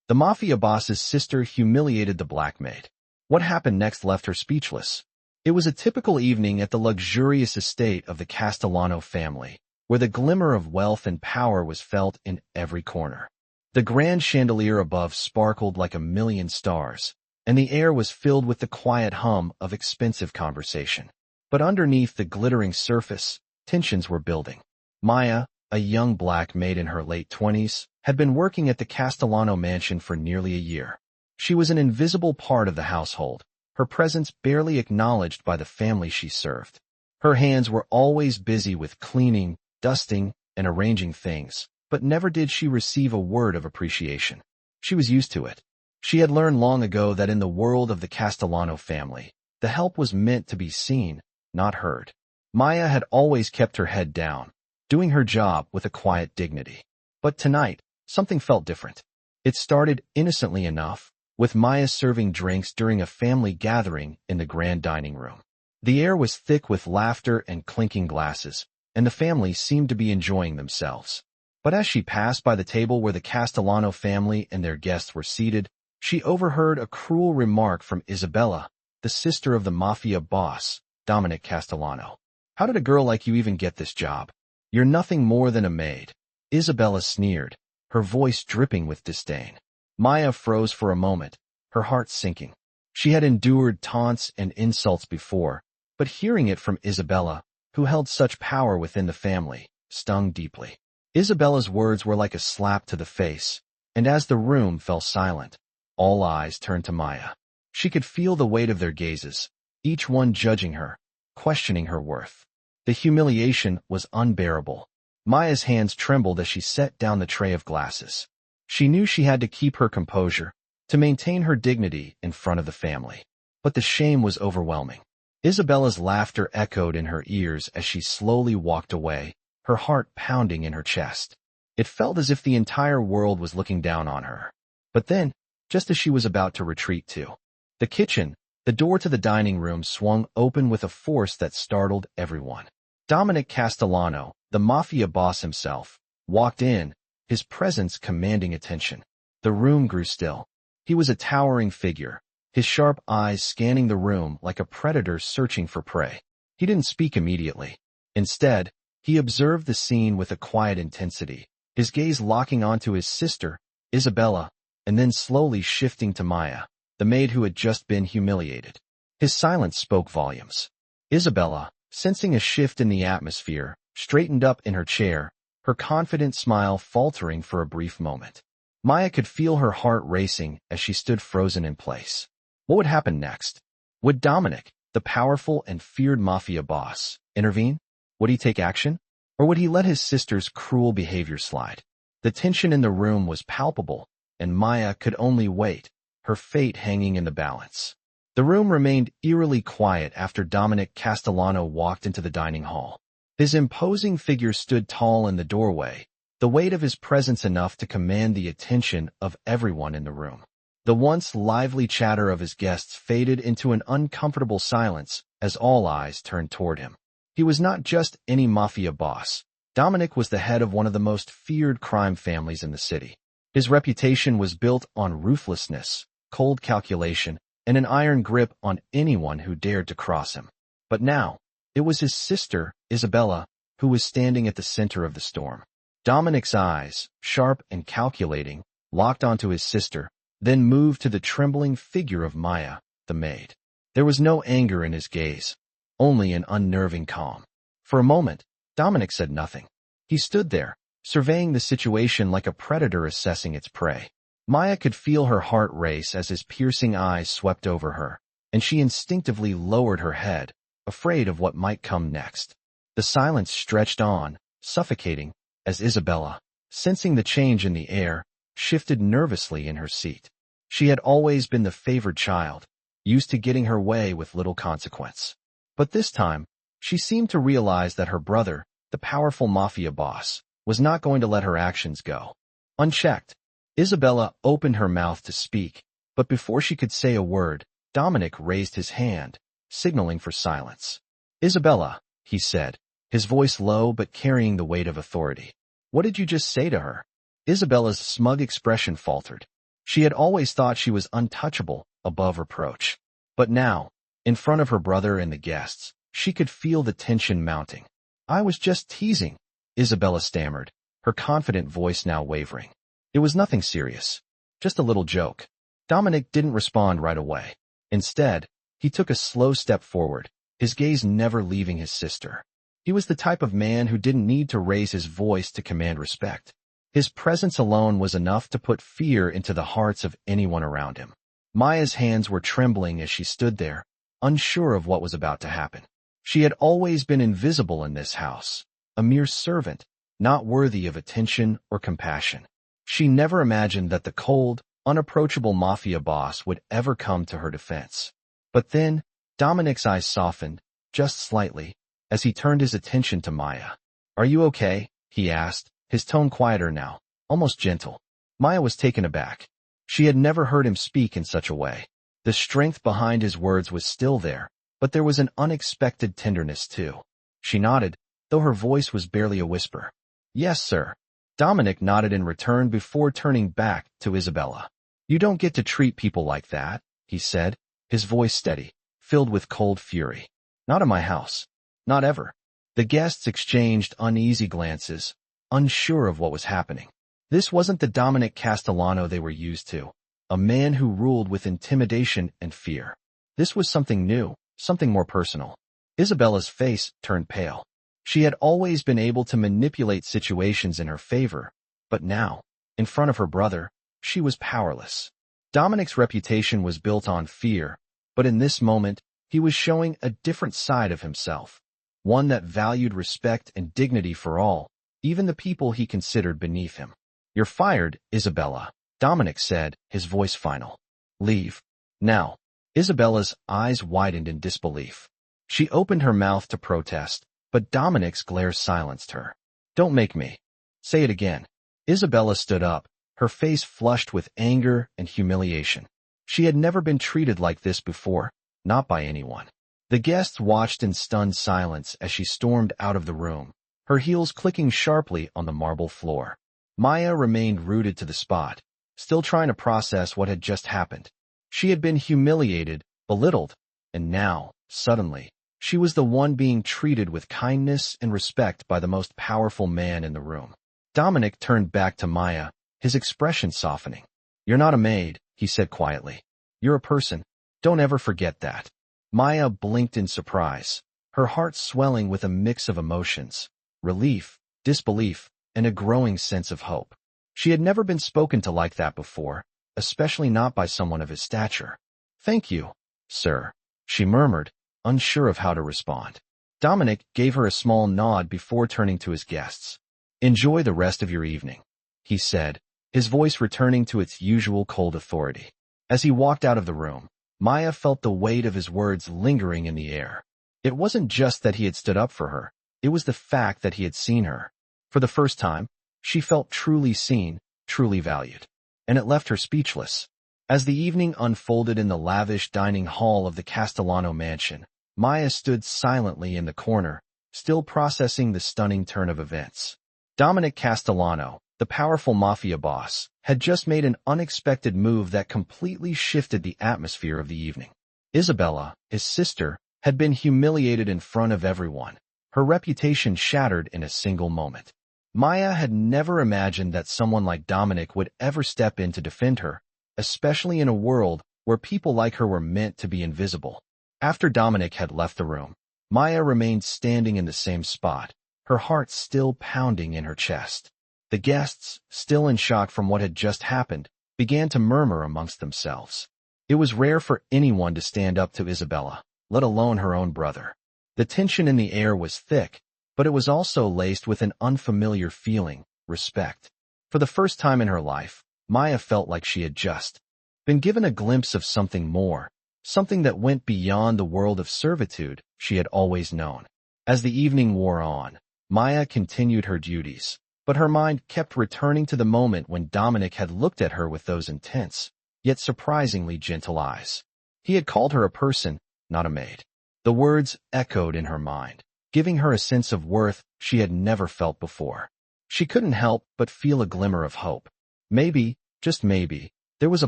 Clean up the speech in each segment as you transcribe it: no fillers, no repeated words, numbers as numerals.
The Mafia boss's sister humiliated the black maid. What happened next left her speechless. It was a typical evening at the luxurious estate of the Castellano family, where the glimmer of wealth and power was felt in every corner. The grand chandelier above sparkled like a million stars, and the air was filled with the quiet hum of expensive conversation. But underneath the glittering surface, tensions were building. Maya, a young black maid in her late 20s, had been working at the Castellano mansion for nearly a year. She was an invisible part of the household, her presence barely acknowledged by the family she served. Her hands were always busy with cleaning, dusting, and arranging things, but never did she receive a word of appreciation. She was used to it. She had learned long ago that in the world of the Castellano family, the help was meant to be seen, not heard. Maya had always kept her head down, doing her job with a quiet dignity. But tonight, something felt different. It started innocently enough, with Maya serving drinks during a family gathering in the grand dining room. The air was thick with laughter and clinking glasses, and the family seemed to be enjoying themselves. But as she passed by the table where the Castellano family and their guests were seated, she overheard a cruel remark from Isabella, the sister of the Mafia boss, Dominic Castellano. "How did a girl like you even get this job? You're nothing more than a maid." Isabella sneered, her voice dripping with disdain. Maya froze for a moment, her heart sinking. She had endured taunts and insults before, but hearing it from Isabella, who held such power within the family, stung deeply. Isabella's words were like a slap to the face, and as the room fell silent, all eyes turned to Maya. She could feel the weight of their gazes, each one judging her, questioning her worth. The humiliation was unbearable. Maya's hands trembled as she set down the tray of glasses. She knew she had to keep her composure, to maintain her dignity in front of the family. But the shame was overwhelming. Isabella's laughter echoed in her ears as she slowly walked away, her heart pounding in her chest. It felt as if the entire world was looking down on her. But then, just as she was about to retreat to the kitchen, the door to the dining room swung open with a force that startled everyone. Dominic Castellano, the Mafia boss himself, walked in, his presence commanding attention. The room grew still. He was a towering figure, his sharp eyes scanning the room like a predator searching for prey. He didn't speak immediately. Instead, he observed the scene with a quiet intensity, his gaze locking onto his sister, Isabella, and then slowly shifting to Maya, the maid who had just been humiliated. His silence spoke volumes. Isabella, sensing a shift in the atmosphere, straightened up in her chair, her confident smile faltering for a brief moment. Maya could feel her heart racing as she stood frozen in place. What would happen next? Would Dominic, the powerful and feared Mafia boss, intervene? Would he take action? Or would he let his sister's cruel behavior slide? The tension in the room was palpable, and Maya could only wait, her fate hanging in the balance. The room remained eerily quiet after Dominic Castellano walked into the dining hall. His imposing figure stood tall in the doorway, the weight of his presence enough to command the attention of everyone in the room. The once lively chatter of his guests faded into an uncomfortable silence as all eyes turned toward him. He was not just any Mafia boss. Dominic was the head of one of the most feared crime families in the city. His reputation was built on ruthlessness, cold calculation, and an iron grip on anyone who dared to cross him. But now, it was his sister, Isabella, who was standing at the center of the storm. Dominic's eyes, sharp and calculating, locked onto his sister, then moved to the trembling figure of Maya, the maid. There was no anger in his gaze, only an unnerving calm. For a moment, Dominic said nothing. He stood there, surveying the situation like a predator assessing its prey. Maya could feel her heart race as his piercing eyes swept over her, and she instinctively lowered her head, afraid of what might come next. The silence stretched on, suffocating, as Isabella, sensing the change in the air, shifted nervously in her seat. She had always been the favored child, used to getting her way with little consequence. But this time, she seemed to realize that her brother, the powerful Mafia boss, was not going to let her actions go unchecked. Isabella opened her mouth to speak, but before she could say a word, Dominic raised his hand, signaling for silence. "Isabella," he said, his voice low but carrying the weight of authority. "What did you just say to her?" Isabella's smug expression faltered. She had always thought she was untouchable, above reproach. But now, in front of her brother and the guests, she could feel the tension mounting. "I was just teasing," Isabella stammered, her confident voice now wavering. "It was nothing serious. Just a little joke." Dominic didn't respond right away. Instead, he took a slow step forward, his gaze never leaving his sister. He was the type of man who didn't need to raise his voice to command respect. His presence alone was enough to put fear into the hearts of anyone around him. Maya's hands were trembling as she stood there, unsure of what was about to happen. She had always been invisible in this house, a mere servant, not worthy of attention or compassion. She never imagined that the cold, unapproachable Mafia boss would ever come to her defense. But then, Dominic's eyes softened, just slightly, as he turned his attention to Maya. "Are you okay?" he asked, his tone quieter now, almost gentle. Maya was taken aback. She had never heard him speak in such a way. The strength behind his words was still there, but there was an unexpected tenderness too. She nodded, though her voice was barely a whisper. "Yes, sir." Dominic nodded in return before turning back to Isabella. "You don't get to treat people like that," he said, his voice steady, filled with cold fury. "Not in my house. Not ever." The guests exchanged uneasy glances, unsure of what was happening. This wasn't the Dominic Castellano they were used to, a man who ruled with intimidation and fear. This was something new, something more personal. Isabella's face turned pale. She had always been able to manipulate situations in her favor, but now, in front of her brother, she was powerless. Dominic's reputation was built on fear, but in this moment, he was showing a different side of himself, one that valued respect and dignity for all, even the people he considered beneath him. "You're fired, Isabella," Dominic said, his voice final. "Leave. Now." Isabella's eyes widened in disbelief. She opened her mouth to protest, but Dominic's glare silenced her. "Don't make me." "Say it again." Isabella stood up, her face flushed with anger and humiliation. She had never been treated like this before, not by anyone. The guests watched in stunned silence as she stormed out of the room, her heels clicking sharply on the marble floor. Maya remained rooted to the spot, still trying to process what had just happened. She had been humiliated, belittled, and now, suddenly, she was the one being treated with kindness and respect by the most powerful man in the room. Dominic turned back to Maya, his expression softening. "You're not a maid," he said quietly. "You're a person. Don't ever forget that." Maya blinked in surprise, her heart swelling with a mix of emotions, relief, disbelief, and a growing sense of hope. She had never been spoken to like that before, especially not by someone of his stature. "Thank you, sir," she murmured, unsure of how to respond. Dominic gave her a small nod before turning to his guests. "Enjoy the rest of your evening," he said, his voice returning to its usual cold authority. As he walked out of the room, Maya felt the weight of his words lingering in the air. It wasn't just that he had stood up for her, it was the fact that he had seen her. For the first time, she felt truly seen, truly valued. And it left her speechless. As the evening unfolded in the lavish dining hall of the Castellano mansion, Maya stood silently in the corner, still processing the stunning turn of events. Dominic Castellano, the powerful Mafia boss, had just made an unexpected move that completely shifted the atmosphere of the evening. Isabella, his sister, had been humiliated in front of everyone, her reputation shattered in a single moment. Maya had never imagined that someone like Dominic would ever step in to defend her, especially in a world where people like her were meant to be invisible. After Dominic had left the room, Maya remained standing in the same spot, her heart still pounding in her chest. The guests, still in shock from what had just happened, began to murmur amongst themselves. It was rare for anyone to stand up to Isabella, let alone her own brother. The tension in the air was thick, but it was also laced with an unfamiliar feeling, respect. For the first time in her life, Maya felt like she had just been given a glimpse of something more, something that went beyond the world of servitude she had always known. As the evening wore on, Maya continued her duties, but her mind kept returning to the moment when Dominic had looked at her with those intense, yet surprisingly gentle eyes. He had called her a person, not a maid. The words echoed in her mind, giving her a sense of worth she had never felt before. She couldn't help but feel a glimmer of hope. Maybe, just maybe, There was a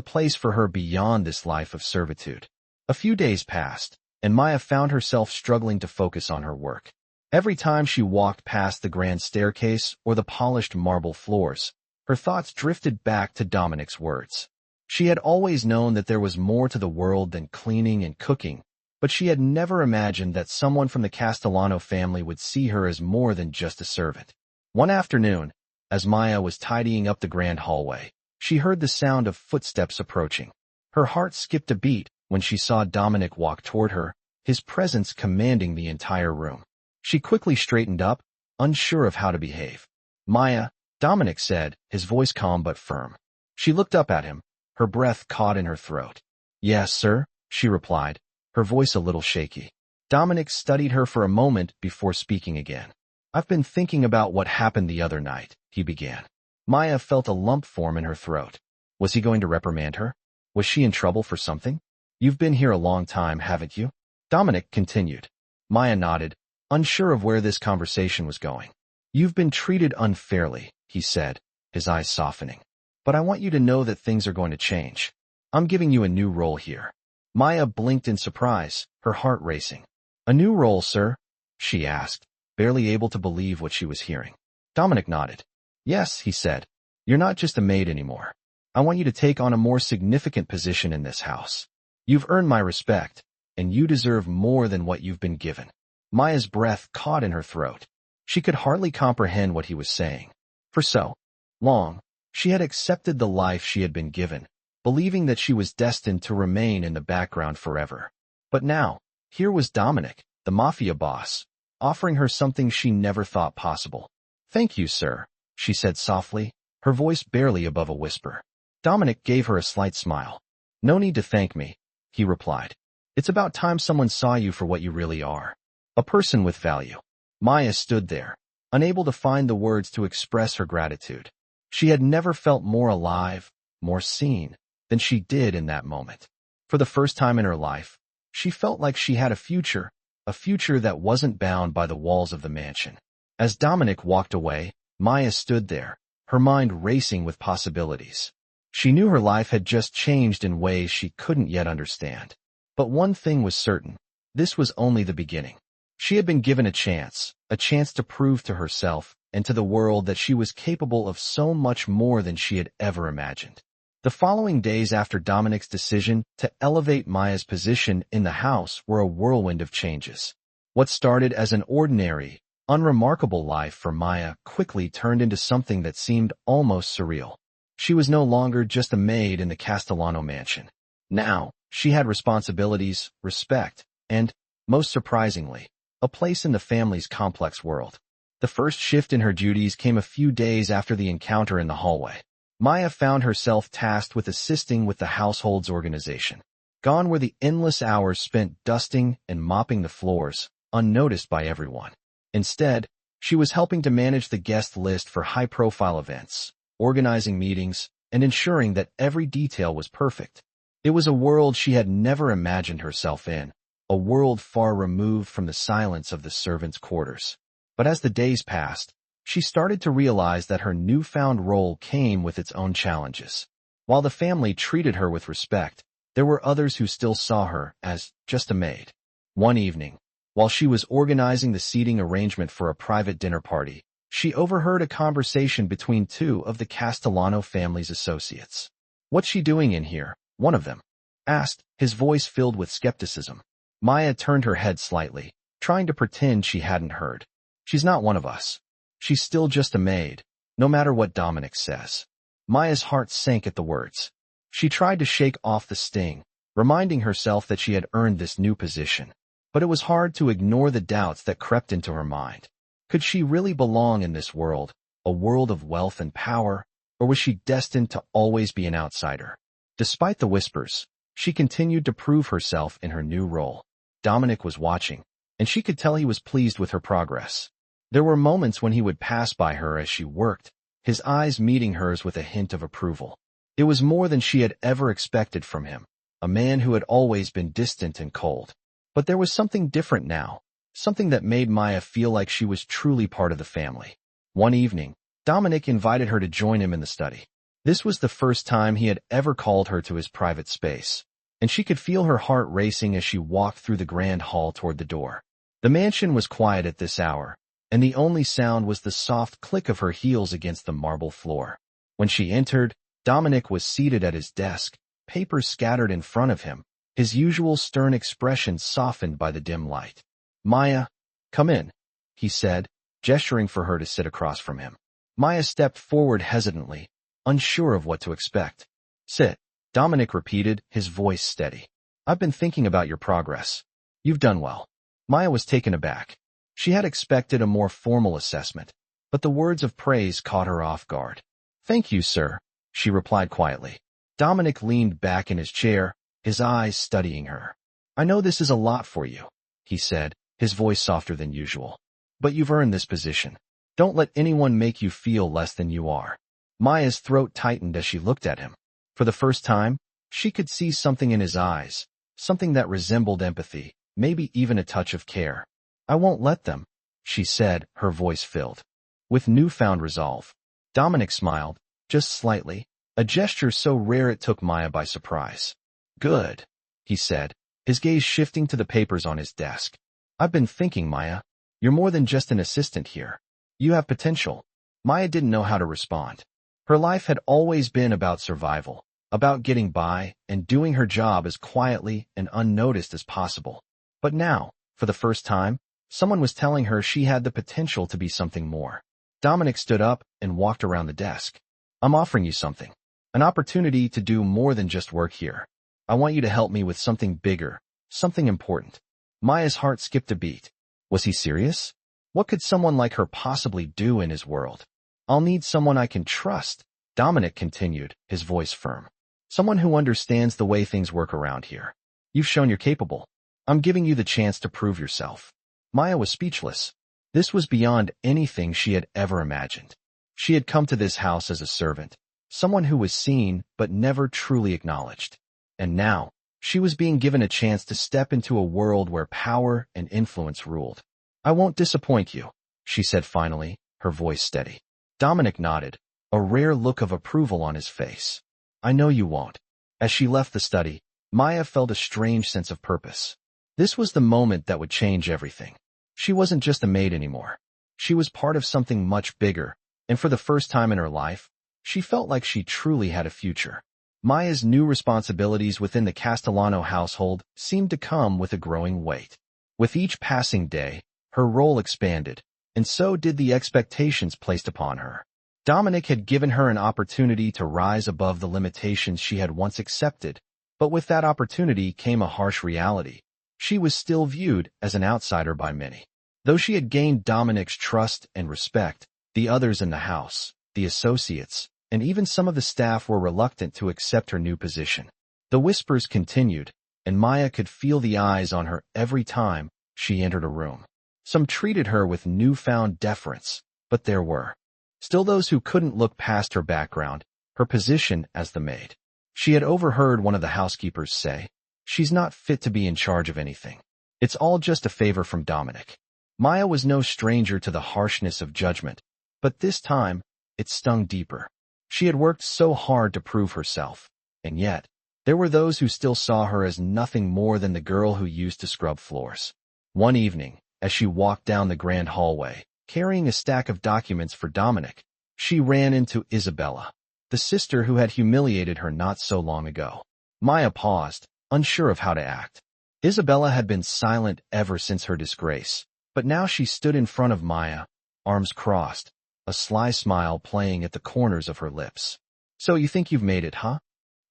place for her beyond this life of servitude. A few days passed, and Maya found herself struggling to focus on her work. Every time she walked past the grand staircase or the polished marble floors, her thoughts drifted back to Dominic's words. She had always known that there was more to the world than cleaning and cooking, but she had never imagined that someone from the Castellano family would see her as more than just a servant. One afternoon, as Maya was tidying up the grand hallway, she heard the sound of footsteps approaching. Her heart skipped a beat when she saw Dominic walk toward her, his presence commanding the entire room. She quickly straightened up, unsure of how to behave. "Maya," Dominic said, his voice calm but firm. She looked up at him, her breath caught in her throat. "Yes, sir," she replied, her voice a little shaky. Dominic studied her for a moment before speaking again. "I've been thinking about what happened the other night," he began. Maya felt a lump form in her throat. Was he going to reprimand her? Was she in trouble for something? "You've been here a long time, haven't you?" Dominic continued. Maya nodded, unsure of where this conversation was going. "You've been treated unfairly," he said, his eyes softening. "But I want you to know that things are going to change. I'm giving you a new role here." Maya blinked in surprise, her heart racing. "A new role, sir?" she asked, barely able to believe what she was hearing. Dominic nodded. "Yes," he said. "You're not just a maid anymore. I want you to take on a more significant position in this house. You've earned my respect, and you deserve more than what you've been given." Maya's breath caught in her throat. She could hardly comprehend what he was saying. For so long, she had accepted the life she had been given, believing that she was destined to remain in the background forever. But now, here was Dominic, the Mafia boss, offering her something she never thought possible. "Thank you, sir," she said softly, her voice barely above a whisper. Dominic gave her a slight smile. "No need to thank me," he replied. "It's about time someone saw you for what you really are. A person with value." Maya stood there, unable to find the words to express her gratitude. She had never felt more alive, more seen, than she did in that moment. For the first time in her life, she felt like she had a future that wasn't bound by the walls of the mansion. As Dominic walked away, Maya stood there, her mind racing with possibilities. She knew her life had just changed in ways she couldn't yet understand. But one thing was certain, this was only the beginning. She had been given a chance to prove to herself and to the world that she was capable of so much more than she had ever imagined. The following days after Dominic's decision to elevate Maya's position in the house were a whirlwind of changes. What started as an ordinary, unremarkable life for Maya quickly turned into something that seemed almost surreal. She was no longer just a maid in the Castellano mansion. Now, she had responsibilities, respect, and, most surprisingly, a place in the family's complex world. The first shift in her duties came a few days after the encounter in the hallway. Maya found herself tasked with assisting with the household's organization. Gone were the endless hours spent dusting and mopping the floors, unnoticed by everyone. Instead, she was helping to manage the guest list for high-profile events, organizing meetings, and ensuring that every detail was perfect. It was a world she had never imagined herself in, a world far removed from the silence of the servants' quarters. But as the days passed, she started to realize that her newfound role came with its own challenges. While the family treated her with respect, there were others who still saw her as just a maid. One evening, while she was organizing the seating arrangement for a private dinner party, she overheard a conversation between two of the Castellano family's associates. "What's she doing in here?" one of them asked, his voice filled with skepticism. Maya turned her head slightly, trying to pretend she hadn't heard. "She's not one of us. She's still just a maid, no matter what Dominic says." Maya's heart sank at the words. She tried to shake off the sting, reminding herself that she had earned this new position. But it was hard to ignore the doubts that crept into her mind. Could she really belong in this world, a world of wealth and power, or was she destined to always be an outsider? Despite the whispers, she continued to prove herself in her new role. Dominic was watching, and she could tell he was pleased with her progress. There were moments when he would pass by her as she worked, his eyes meeting hers with a hint of approval. It was more than she had ever expected from him, a man who had always been distant and cold. But there was something different now, something that made Maya feel like she was truly part of the family. One evening, Dominic invited her to join him in the study. This was the first time he had ever called her to his private space, and she could feel her heart racing as she walked through the grand hall toward the door. The mansion was quiet at this hour, and the only sound was the soft click of her heels against the marble floor. When she entered, Dominic was seated at his desk, papers scattered in front of him, his usual stern expression softened by the dim light. "Maya, come in," he said, gesturing for her to sit across from him. Maya stepped forward hesitantly, unsure of what to expect. "Sit," Dominic repeated, his voice steady. "I've been thinking about your progress. You've done well." Maya was taken aback. She had expected a more formal assessment, but the words of praise caught her off guard. "Thank you, sir," she replied quietly. Dominic leaned back in his chair, his eyes studying her. "I know this is a lot for you," he said, his voice softer than usual. "But you've earned this position. Don't let anyone make you feel less than you are." Maya's throat tightened as she looked at him. For the first time, she could see something in his eyes, something that resembled empathy, maybe even a touch of care. "I won't let them," she said, her voice filled with newfound resolve. Dominic smiled, just slightly, a gesture so rare it took Maya by surprise. "Good," he said, his gaze shifting to the papers on his desk. "I've been thinking, Maya, you're more than just an assistant here. You have potential." Maya didn't know how to respond. Her life had always been about survival, about getting by and doing her job as quietly and unnoticed as possible. But now, for the first time, someone was telling her she had the potential to be something more. Dominic stood up and walked around the desk. "I'm offering you something. An opportunity to do more than just work here. I want you to help me with something bigger, something important." Maya's heart skipped a beat. Was he serious? What could someone like her possibly do in his world? "I'll need someone I can trust," Dominic continued, his voice firm. "Someone who understands the way things work around here. You've shown you're capable. I'm giving you the chance to prove yourself." Maya was speechless. This was beyond anything she had ever imagined. She had come to this house as a servant, someone who was seen but never truly acknowledged. And now, she was being given a chance to step into a world where power and influence ruled. "I won't disappoint you," she said finally, her voice steady. Dominic nodded, a rare look of approval on his face. "I know you won't." As she left the study, Maya felt a strange sense of purpose. This was the moment that would change everything. She wasn't just a maid anymore. She was part of something much bigger, and for the first time in her life, she felt like she truly had a future. Maya's new responsibilities within the Castellano household seemed to come with a growing weight. With each passing day, her role expanded, and so did the expectations placed upon her. Dominic had given her an opportunity to rise above the limitations she had once accepted, but with that opportunity came a harsh reality. She was still viewed as an outsider by many. Though she had gained Dominic's trust and respect, the others in the house, the associates, and even some of the staff were reluctant to accept her new position. The whispers continued, and Maya could feel the eyes on her every time she entered a room. Some treated her with newfound deference, but there were still those who couldn't look past her background, her position as the maid. She had overheard one of the housekeepers say, "She's not fit to be in charge of anything. It's all just a favor from Dominic." Maya was no stranger to the harshness of judgment, but this time, it stung deeper. She had worked so hard to prove herself, and yet, there were those who still saw her as nothing more than the girl who used to scrub floors. One evening, as she walked down the grand hallway, carrying a stack of documents for Dominic, she ran into Isabella, the sister who had humiliated her not so long ago. Maya paused, unsure of how to act. Isabella had been silent ever since her disgrace, but now she stood in front of Maya, arms crossed, a sly smile playing at the corners of her lips. "So you think you've made it, huh?"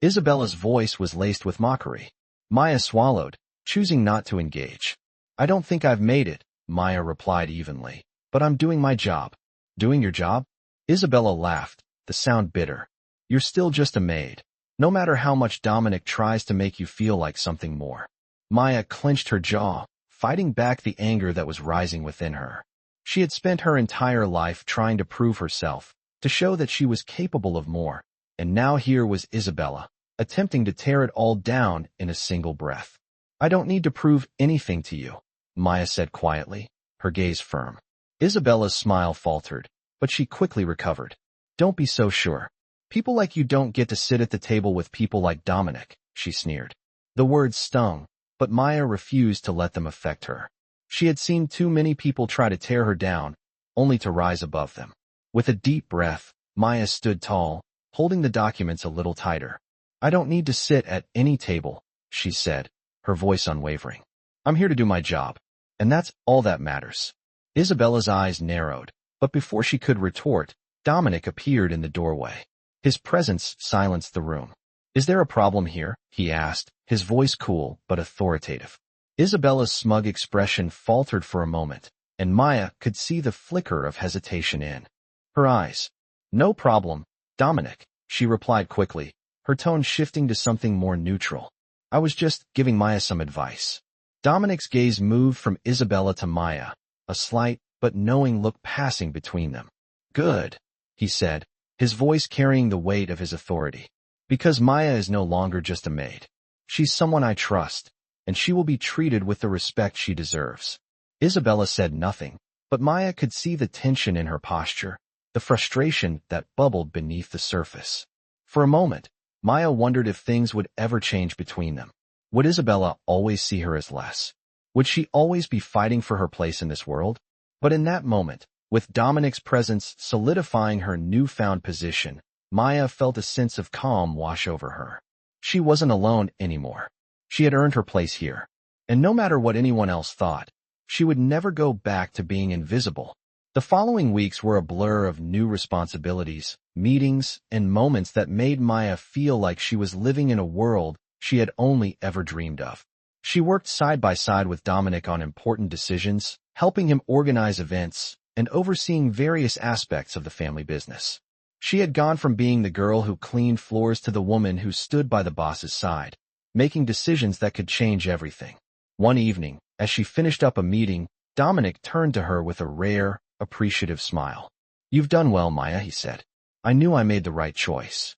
Isabella's voice was laced with mockery. Maya swallowed, choosing not to engage. "I don't think I've made it," Maya replied evenly, "but I'm doing my job." "Doing your job?" Isabella laughed, the sound bitter. "You're still just a maid, no matter how much Dominic tries to make you feel like something more." Maya clenched her jaw, fighting back the anger that was rising within her. She had spent her entire life trying to prove herself, to show that she was capable of more, and now here was Isabella, attempting to tear it all down in a single breath. "I don't need to prove anything to you," Maya said quietly, her gaze firm. Isabella's smile faltered, but she quickly recovered. "Don't be so sure. People like you don't get to sit at the table with people like Dominic, she sneered. The words stung, but Maya refused to let them affect her. She had seen too many people try to tear her down, only to rise above them. With a deep breath, Maya stood tall, holding the documents a little tighter. I don't need to sit at any table, she said, her voice unwavering. I'm here to do my job, and that's all that matters. Isabella's eyes narrowed, but before she could retort, Dominic appeared in the doorway. His presence silenced the room. Is there a problem here? He asked, his voice cool but authoritative. Isabella's smug expression faltered for a moment, and Maya could see the flicker of hesitation in her eyes. No problem, Dominic, she replied quickly, her tone shifting to something more neutral. I was just giving Maya some advice. Dominic's gaze moved from Isabella to Maya, a slight but knowing look passing between them. Good, he said, his voice carrying the weight of his authority. Because Maya is no longer just a maid. She's someone I trust, and she will be treated with the respect she deserves. Isabella said nothing, but Maya could see the tension in her posture, the frustration that bubbled beneath the surface. For a moment, Maya wondered if things would ever change between them. Would Isabella always see her as less? Would she always be fighting for her place in this world? But in that moment, with Dominic's presence solidifying her newfound position, Maya felt a sense of calm wash over her. She wasn't alone anymore. She had earned her place here. And no matter what anyone else thought, she would never go back to being invisible. The following weeks were a blur of new responsibilities, meetings, and moments that made Maya feel like she was living in a world she had only ever dreamed of. She worked side by side with Dominic on important decisions, helping him organize events, and overseeing various aspects of the family business. She had gone from being the girl who cleaned floors to the woman who stood by the boss's side, making decisions that could change everything. One evening, as she finished up a meeting, Dominic turned to her with a rare, appreciative smile. You've done well, Maya, he said. I knew I made the right choice.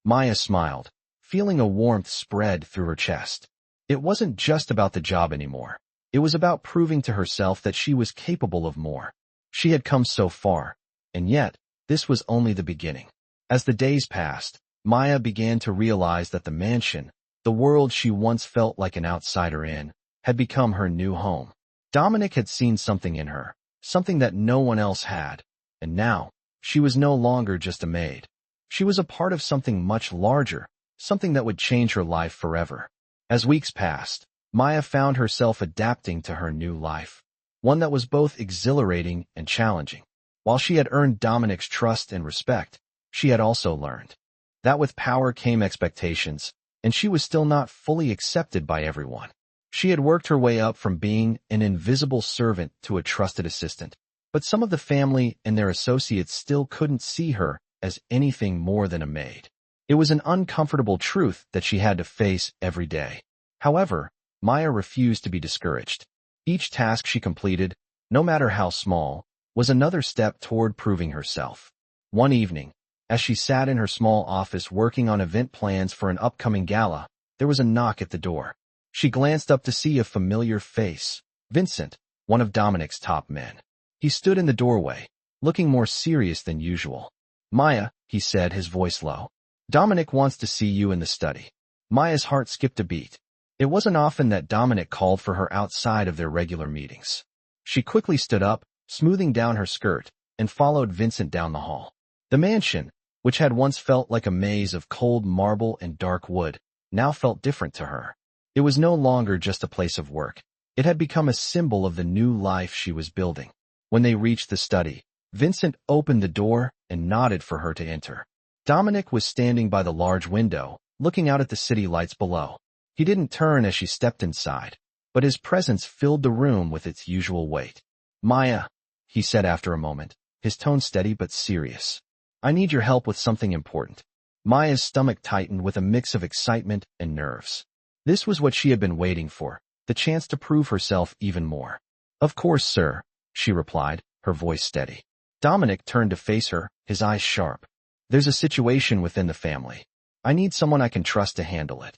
Maya smiled, feeling a warmth spread through her chest. It wasn't just about the job anymore. It was about proving to herself that she was capable of more. She had come so far, and yet, this was only the beginning. As the days passed, Maya began to realize that the mansion, the world she once felt like an outsider in, had become her new home. Dominic had seen something in her, something that no one else had, and now, she was no longer just a maid. She was a part of something much larger, something that would change her life forever. As weeks passed, Maya found herself adapting to her new life, one that was both exhilarating and challenging. While she had earned Dominic's trust and respect, she had also learned that with power came expectations, and she was still not fully accepted by everyone. She had worked her way up from being an invisible servant to a trusted assistant, but some of the family and their associates still couldn't see her as anything more than a maid. It was an uncomfortable truth that she had to face every day. However, Maya refused to be discouraged. Each task she completed, no matter how small, was another step toward proving herself. One evening, as she sat in her small office working on event plans for an upcoming gala, there was a knock at the door. She glanced up to see a familiar face, Vincent, one of Dominic's top men. He stood in the doorway, looking more serious than usual. Maya, he said, his voice low. Dominic wants to see you in the study. Maya's heart skipped a beat. It wasn't often that Dominic called for her outside of their regular meetings. She quickly stood up, smoothing down her skirt, and followed Vincent down the hall. The mansion, which had once felt like a maze of cold marble and dark wood, now felt different to her. It was no longer just a place of work. It had become a symbol of the new life she was building. When they reached the study, Vincent opened the door and nodded for her to enter. Dominic was standing by the large window, looking out at the city lights below. He didn't turn as she stepped inside, but his presence filled the room with its usual weight. Maya, he said after a moment, his tone steady but serious. I need your help with something important. Maya's stomach tightened with a mix of excitement and nerves. This was what she had been waiting for, the chance to prove herself even more. Of course, sir, she replied, her voice steady. Dominic turned to face her, his eyes sharp. There's a situation within the family. I need someone I can trust to handle it.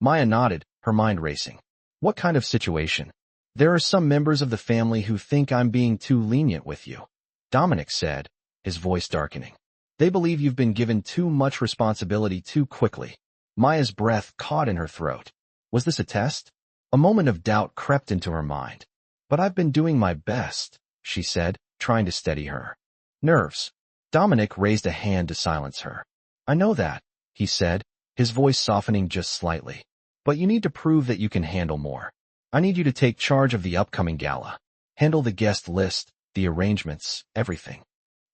Maya nodded, her mind racing. What kind of situation? There are some members of the family who think I'm being too lenient with you, Dominic said, his voice darkening. They believe you've been given too much responsibility too quickly. Maya's breath caught in her throat. Was this a test? A moment of doubt crept into her mind. But I've been doing my best, she said, trying to steady her nerves. Dominic raised a hand to silence her. I know that, he said, his voice softening just slightly. But you need to prove that you can handle more. I need you to take charge of the upcoming gala. Handle the guest list, the arrangements, everything.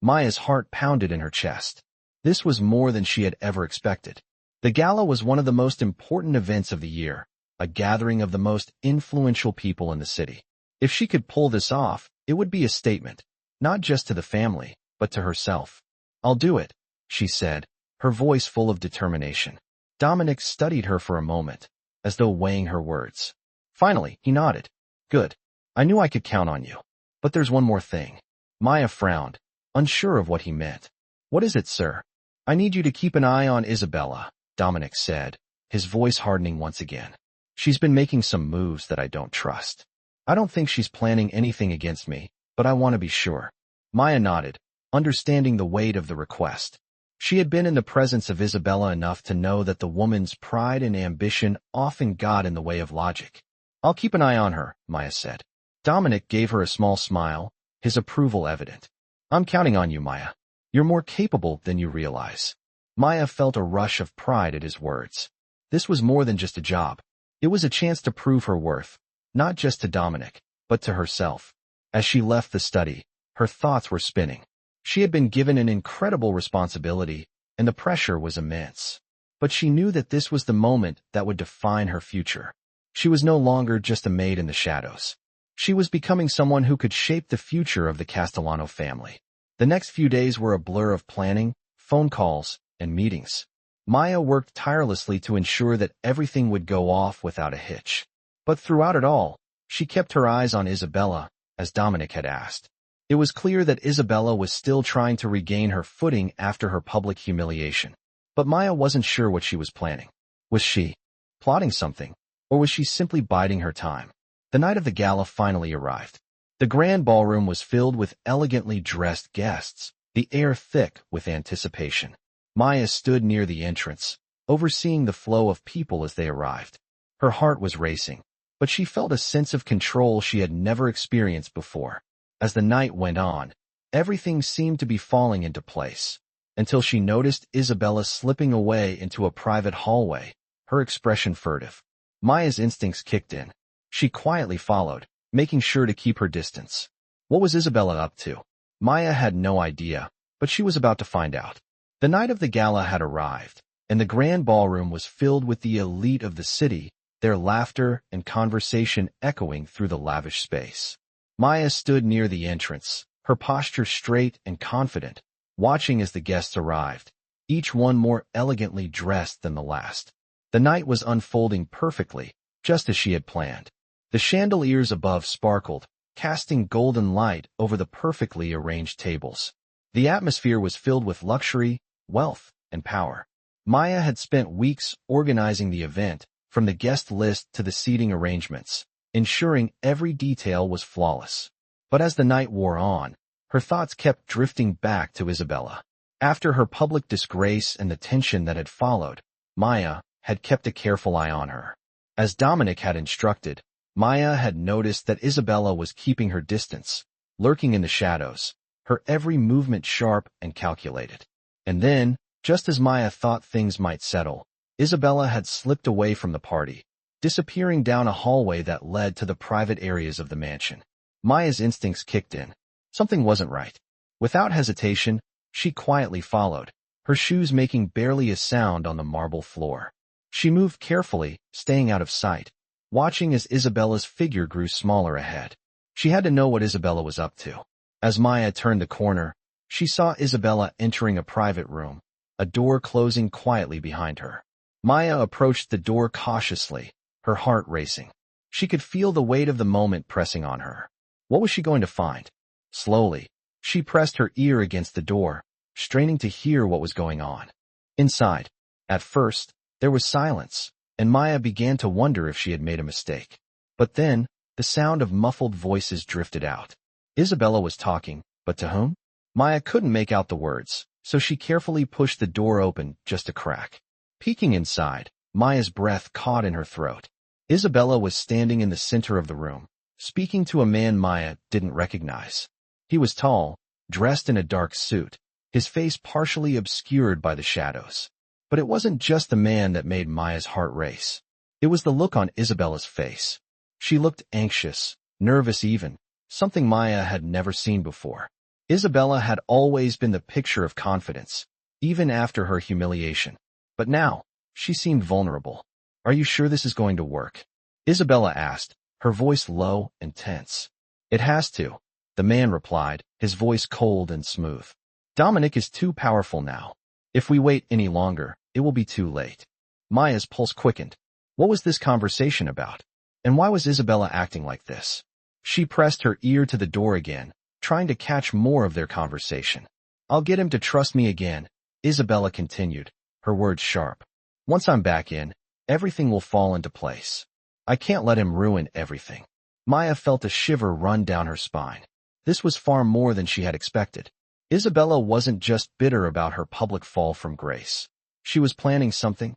Maya's heart pounded in her chest. This was more than she had ever expected. The gala was one of the most important events of the year, a gathering of the most influential people in the city. If she could pull this off, it would be a statement, not just to the family, but to herself. I'll do it, she said, her voice full of determination. Dominic studied her for a moment, as though weighing her words. Finally, he nodded. Good. I knew I could count on you. But there's one more thing. Maya frowned, unsure of what he meant. What is it, sir? I need you to keep an eye on Isabella, Dominic said, his voice hardening once again. She's been making some moves that I don't trust. I don't think she's planning anything against me, but I want to be sure. Maya nodded, understanding the weight of the request. She had been in the presence of Isabella enough to know that the woman's pride and ambition often got in the way of logic. I'll keep an eye on her, Maya said. Dominic gave her a small smile, his approval evident. I'm counting on you, Maya. You're more capable than you realize. Maya felt a rush of pride at his words. This was more than just a job. It was a chance to prove her worth, not just to Dominic, but to herself. As she left the study, her thoughts were spinning. She had been given an incredible responsibility, and the pressure was immense. But she knew that this was the moment that would define her future. She was no longer just a maid in the shadows. She was becoming someone who could shape the future of the Castellano family. The next few days were a blur of planning, phone calls, and meetings. Maya worked tirelessly to ensure that everything would go off without a hitch. But throughout it all, she kept her eyes on Isabella, as Dominic had asked. It was clear that Isabella was still trying to regain her footing after her public humiliation. But Maya wasn't sure what she was planning. Was she plotting something, or was she simply biding her time? The night of the gala finally arrived. The grand ballroom was filled with elegantly dressed guests, the air thick with anticipation. Maya stood near the entrance, overseeing the flow of people as they arrived. Her heart was racing, but she felt a sense of control she had never experienced before. As the night went on, everything seemed to be falling into place, until she noticed Isabella slipping away into a private hallway, her expression furtive. Maya's instincts kicked in. She quietly followed, making sure to keep her distance. What was Isabella up to? Maya had no idea, but she was about to find out. The night of the gala had arrived, and the grand ballroom was filled with the elite of the city, their laughter and conversation echoing through the lavish space. Maya stood near the entrance, her posture straight and confident, watching as the guests arrived, each one more elegantly dressed than the last. The night was unfolding perfectly, just as she had planned. The chandeliers above sparkled, casting golden light over the perfectly arranged tables. The atmosphere was filled with luxury, wealth, and power. Maya had spent weeks organizing the event, from the guest list to the seating arrangements, ensuring every detail was flawless. But as the night wore on, her thoughts kept drifting back to Isabella. After her public disgrace and the tension that had followed, Maya had kept a careful eye on her. As Dominic had instructed, Maya had noticed that Isabella was keeping her distance, lurking in the shadows, her every movement sharp and calculated. And then, just as Maya thought things might settle, Isabella had slipped away from the party, disappearing down a hallway that led to the private areas of the mansion. Maya's instincts kicked in. Something wasn't right. Without hesitation, she quietly followed, her shoes making barely a sound on the marble floor. She moved carefully, staying out of sight, watching as Isabella's figure grew smaller ahead. She had to know what Isabella was up to. As Maya turned the corner, she saw Isabella entering a private room, a door closing quietly behind her. Maya approached the door cautiously, her heart racing. She could feel the weight of the moment pressing on her. What was she going to find? Slowly, she pressed her ear against the door, straining to hear what was going on. Inside, at first, there was silence, and Maya began to wonder if she had made a mistake. But then, the sound of muffled voices drifted out. Isabella was talking, but to whom? Maya couldn't make out the words, so she carefully pushed the door open just a crack. Peeking inside, Maya's breath caught in her throat. Isabella was standing in the center of the room, speaking to a man Maya didn't recognize. He was tall, dressed in a dark suit, his face partially obscured by the shadows. But it wasn't just the man that made Maya's heart race. It was the look on Isabella's face. She looked anxious, nervous even, something Maya had never seen before. Isabella had always been the picture of confidence, even after her humiliation. But now, she seemed vulnerable. "Are you sure this is going to work?" Isabella asked, her voice low and tense. "It has to," the man replied, his voice cold and smooth. "Dominic is too powerful now. If we wait any longer, it will be too late." Maya's pulse quickened. What was this conversation about? And why was Isabella acting like this? She pressed her ear to the door again, trying to catch more of their conversation. "I'll get him to trust me again," Isabella continued, her words sharp. "Once I'm back in, everything will fall into place. I can't let him ruin everything." Maya felt a shiver run down her spine. This was far more than she had expected. Isabella wasn't just bitter about her public fall from grace. She was planning something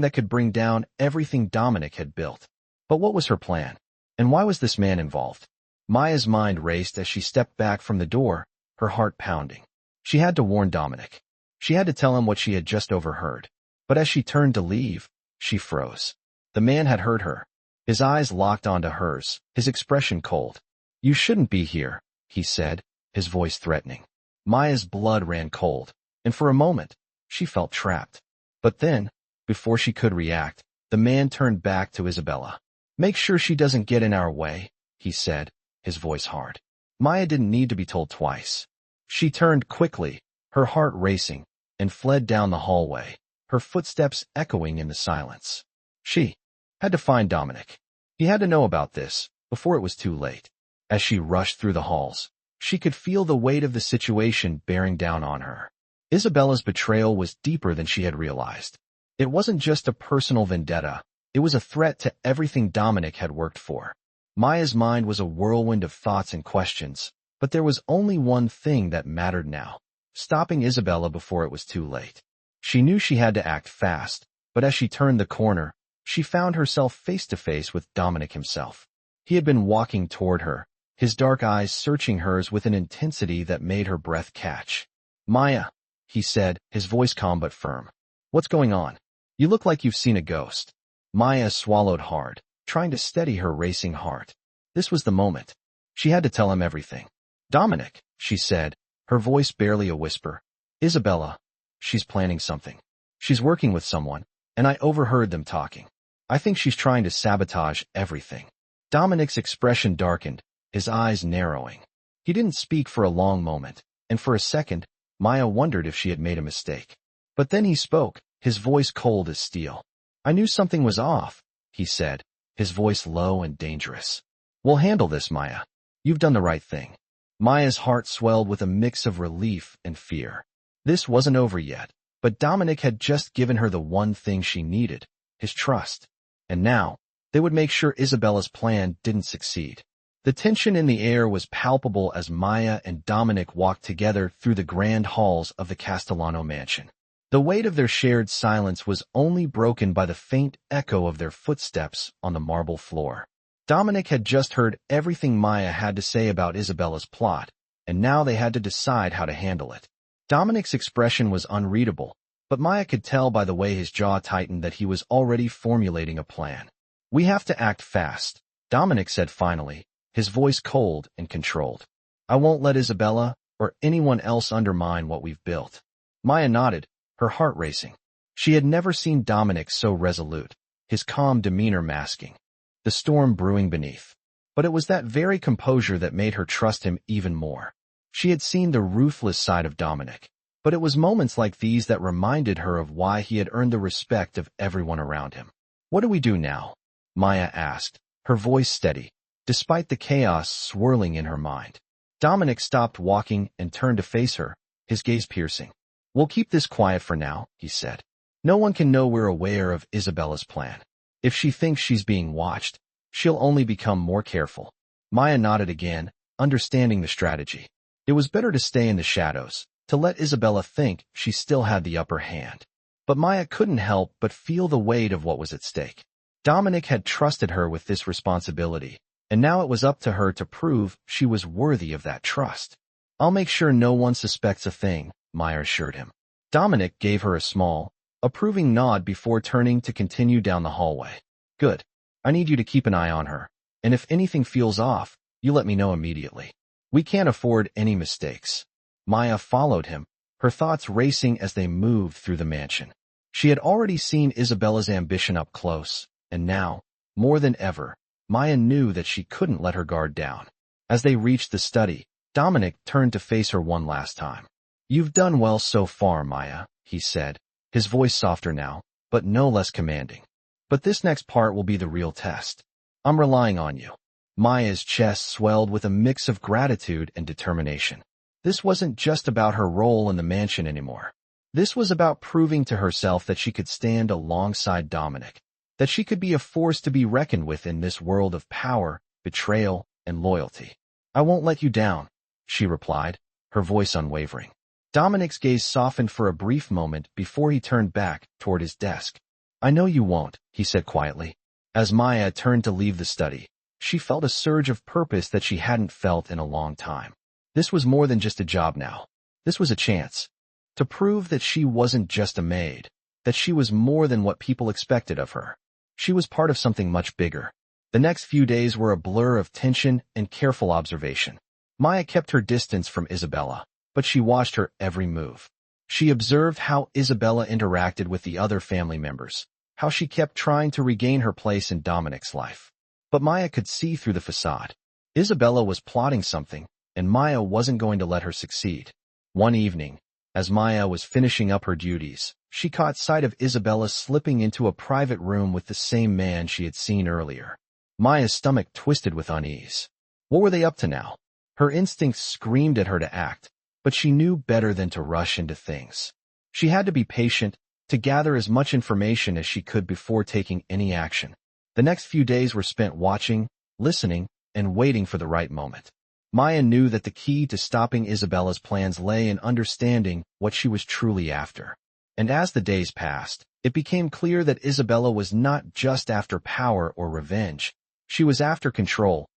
that could bring down everything Dominic had built. But what was her plan? And why was this man involved? Maya's mind raced as she stepped back from the door, her heart pounding. She had to warn Dominic. She had to tell him what she had just overheard. But as she turned to leave, she froze. The man had heard her. His eyes locked onto hers, his expression cold. "You shouldn't be here," he said, his voice threatening. Maya's blood ran cold, and for a moment, she felt trapped. But then, before she could react, the man turned back to Isabella. "Make sure she doesn't get in our way," he said, his voice hard. Maya didn't need to be told twice. She turned quickly, her heart racing, and fled down the hallway, her footsteps echoing in the silence. She had to find Dominic. He had to know about this, before it was too late. As she rushed through the halls, she could feel the weight of the situation bearing down on her. Isabella's betrayal was deeper than she had realized. It wasn't just a personal vendetta, it was a threat to everything Dominic had worked for. Maya's mind was a whirlwind of thoughts and questions, but there was only one thing that mattered now: stopping Isabella before it was too late. She knew she had to act fast, but as she turned the corner, she found herself face to face with Dominic himself. He had been walking toward her, his dark eyes searching hers with an intensity that made her breath catch. "Maya," he said, his voice calm but firm. "What's going on? You look like you've seen a ghost." Maya swallowed hard, trying to steady her racing heart. This was the moment. She had to tell him everything. "Dominic," she said, her voice barely a whisper. "Isabella, she's planning something. She's working with someone, and I overheard them talking. I think she's trying to sabotage everything." Dominic's expression darkened, his eyes narrowing. He didn't speak for a long moment, and for a second, Maya wondered if she had made a mistake. But then he spoke, his voice cold as steel. "I knew something was off," he said, his voice low and dangerous. "We'll handle this, Maya. You've done the right thing." Maya's heart swelled with a mix of relief and fear. This wasn't over yet, but Dominic had just given her the one thing she needed, his trust. And now, they would make sure Isabella's plan didn't succeed. The tension in the air was palpable as Maya and Dominic walked together through the grand halls of the Castellano mansion. The weight of their shared silence was only broken by the faint echo of their footsteps on the marble floor. Dominic had just heard everything Maya had to say about Isabella's plot, and now they had to decide how to handle it. Dominic's expression was unreadable, but Maya could tell by the way his jaw tightened that he was already formulating a plan. "We have to act fast," Dominic said finally, his voice cold and controlled. "I won't let Isabella or anyone else undermine what we've built." Maya nodded, her heart racing. She had never seen Dominic so resolute, his calm demeanor masking the storm brewing beneath. But it was that very composure that made her trust him even more. She had seen the ruthless side of Dominic, but it was moments like these that reminded her of why he had earned the respect of everyone around him. "What do we do now?" Maya asked, her voice steady, despite the chaos swirling in her mind. Dominic stopped walking and turned to face her, his gaze piercing. "We'll keep this quiet for now," he said. "No one can know we're aware of Isabella's plan. If she thinks she's being watched, she'll only become more careful." Maya nodded again, understanding the strategy. It was better to stay in the shadows, to let Isabella think she still had the upper hand. But Maya couldn't help but feel the weight of what was at stake. Dominic had trusted her with this responsibility, and now it was up to her to prove she was worthy of that trust. "I'll make sure no one suspects a thing," Maya assured him. Dominic gave her a small, approving nod before turning to continue down the hallway. "Good. I need you to keep an eye on her, and if anything feels off, you let me know immediately. We can't afford any mistakes." Maya followed him, her thoughts racing as they moved through the mansion. She had already seen Isabella's ambition up close, and now, more than ever, Maya knew that she couldn't let her guard down. As they reached the study, Dominic turned to face her one last time. "You've done well so far, Maya," he said, his voice softer now, but no less commanding. "But this next part will be the real test. I'm relying on you." Maya's chest swelled with a mix of gratitude and determination. This wasn't just about her role in the mansion anymore. This was about proving to herself that she could stand alongside Dominic, that she could be a force to be reckoned with in this world of power, betrayal, and loyalty. "I won't let you down," she replied, her voice unwavering. Dominic's gaze softened for a brief moment before he turned back toward his desk. "I know you won't," he said quietly. As Maya turned to leave the study, she felt a surge of purpose that she hadn't felt in a long time. This was more than just a job now. This was a chance to prove that she wasn't just a maid, that she was more than what people expected of her. She was part of something much bigger. The next few days were a blur of tension and careful observation. Maya kept her distance from Isabella, but she watched her every move. She observed how Isabella interacted with the other family members, how she kept trying to regain her place in Dominic's life. But Maya could see through the facade. Isabella was plotting something, and Maya wasn't going to let her succeed. One evening, as Maya was finishing up her duties, she caught sight of Isabella slipping into a private room with the same man she had seen earlier. Maya's stomach twisted with unease. What were they up to now? Her instincts screamed at her to act, but she knew better than to rush into things. She had to be patient, to gather as much information as she could before taking any action. The next few days were spent watching, listening, and waiting for the right moment. Maya knew that the key to stopping Isabella's plans lay in understanding what she was truly after. And as the days passed, it became clear that Isabella was not just after power or revenge. She was after control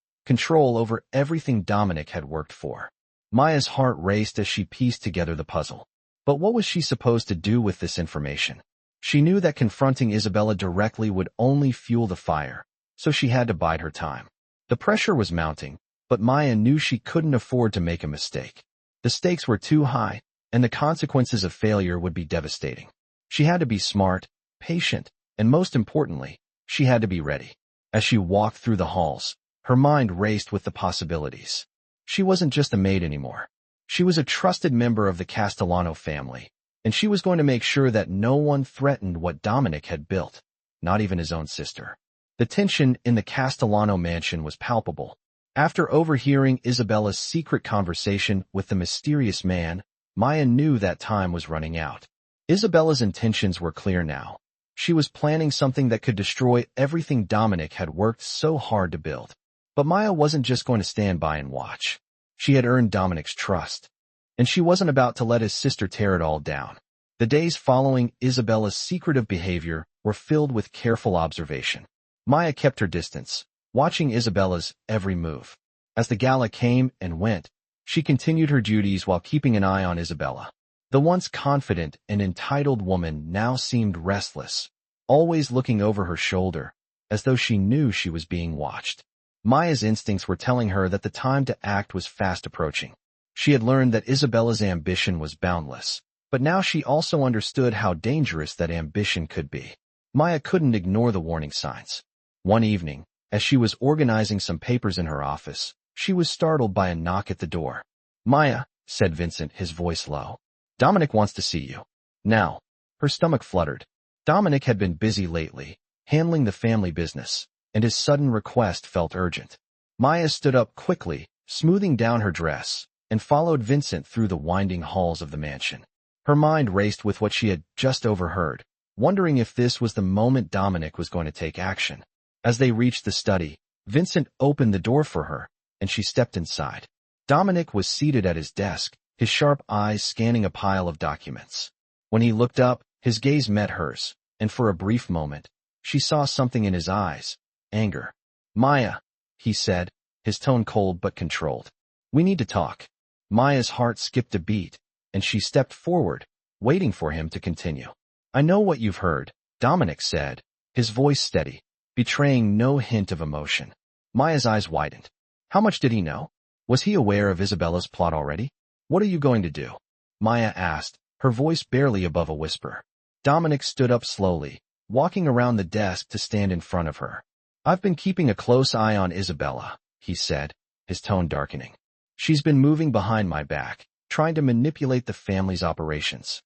over everything Dominic had worked for. Maya's heart raced as she pieced together the puzzle. But what was she supposed to do with this information? She knew that confronting Isabella directly would only fuel the fire, so she had to bide her time. The pressure was mounting, but Maya knew she couldn't afford to make a mistake. The stakes were too high, and the consequences of failure would be devastating. She had to be smart, patient, and most importantly, she had to be ready. As she walked through the halls, her mind raced with the possibilities. She wasn't just a maid anymore. She was a trusted member of the Castellano family, and she was going to make sure that no one threatened what Dominic had built, not even his own sister. The tension in the Castellano mansion was palpable. After overhearing Isabella's secret conversation with the mysterious man, Maya knew that time was running out. Isabella's intentions were clear now. She was planning something that could destroy everything Dominic had worked so hard to build. But Maya wasn't just going to stand by and watch. She had earned Dominic's trust, and she wasn't about to let his sister tear it all down. The days following Isabella's secretive behavior were filled with careful observation. Maya kept her distance, watching Isabella's every move. As the gala came and went, she continued her duties while keeping an eye on Isabella. The once confident and entitled woman now seemed restless, always looking over her shoulder, as though she knew she was being watched. Maya's instincts were telling her that the time to act was fast approaching. She had learned that Isabella's ambition was boundless, but now she also understood how dangerous that ambition could be. Maya couldn't ignore the warning signs. One evening, as she was organizing some papers in her office, she was startled by a knock at the door. "Maya," said Vincent, his voice low. "Dominic wants to see you." Now, her stomach fluttered. Dominic had been busy lately, handling the family business, and his sudden request felt urgent. Maya stood up quickly, smoothing down her dress, and followed Vincent through the winding halls of the mansion. Her mind raced with what she had just overheard, wondering if this was the moment Dominic was going to take action. As they reached the study, Vincent opened the door for her, and she stepped inside. Dominic was seated at his desk, his sharp eyes scanning a pile of documents. When he looked up, his gaze met hers, and for a brief moment, she saw something in his eyes, anger. "Maya," he said, his tone cold but controlled. "We need to talk." Maya's heart skipped a beat, and she stepped forward, waiting for him to continue. "I know what you've heard," Dominic said, his voice steady, betraying no hint of emotion. Maya's eyes widened. How much did he know? Was he aware of Isabella's plot already? "What are you going to do?" Maya asked, her voice barely above a whisper. Dominic stood up slowly, walking around the desk to stand in front of her. "I've been keeping a close eye on Isabella," he said, his tone darkening. "She's been moving behind my back, trying to manipulate the family's operations."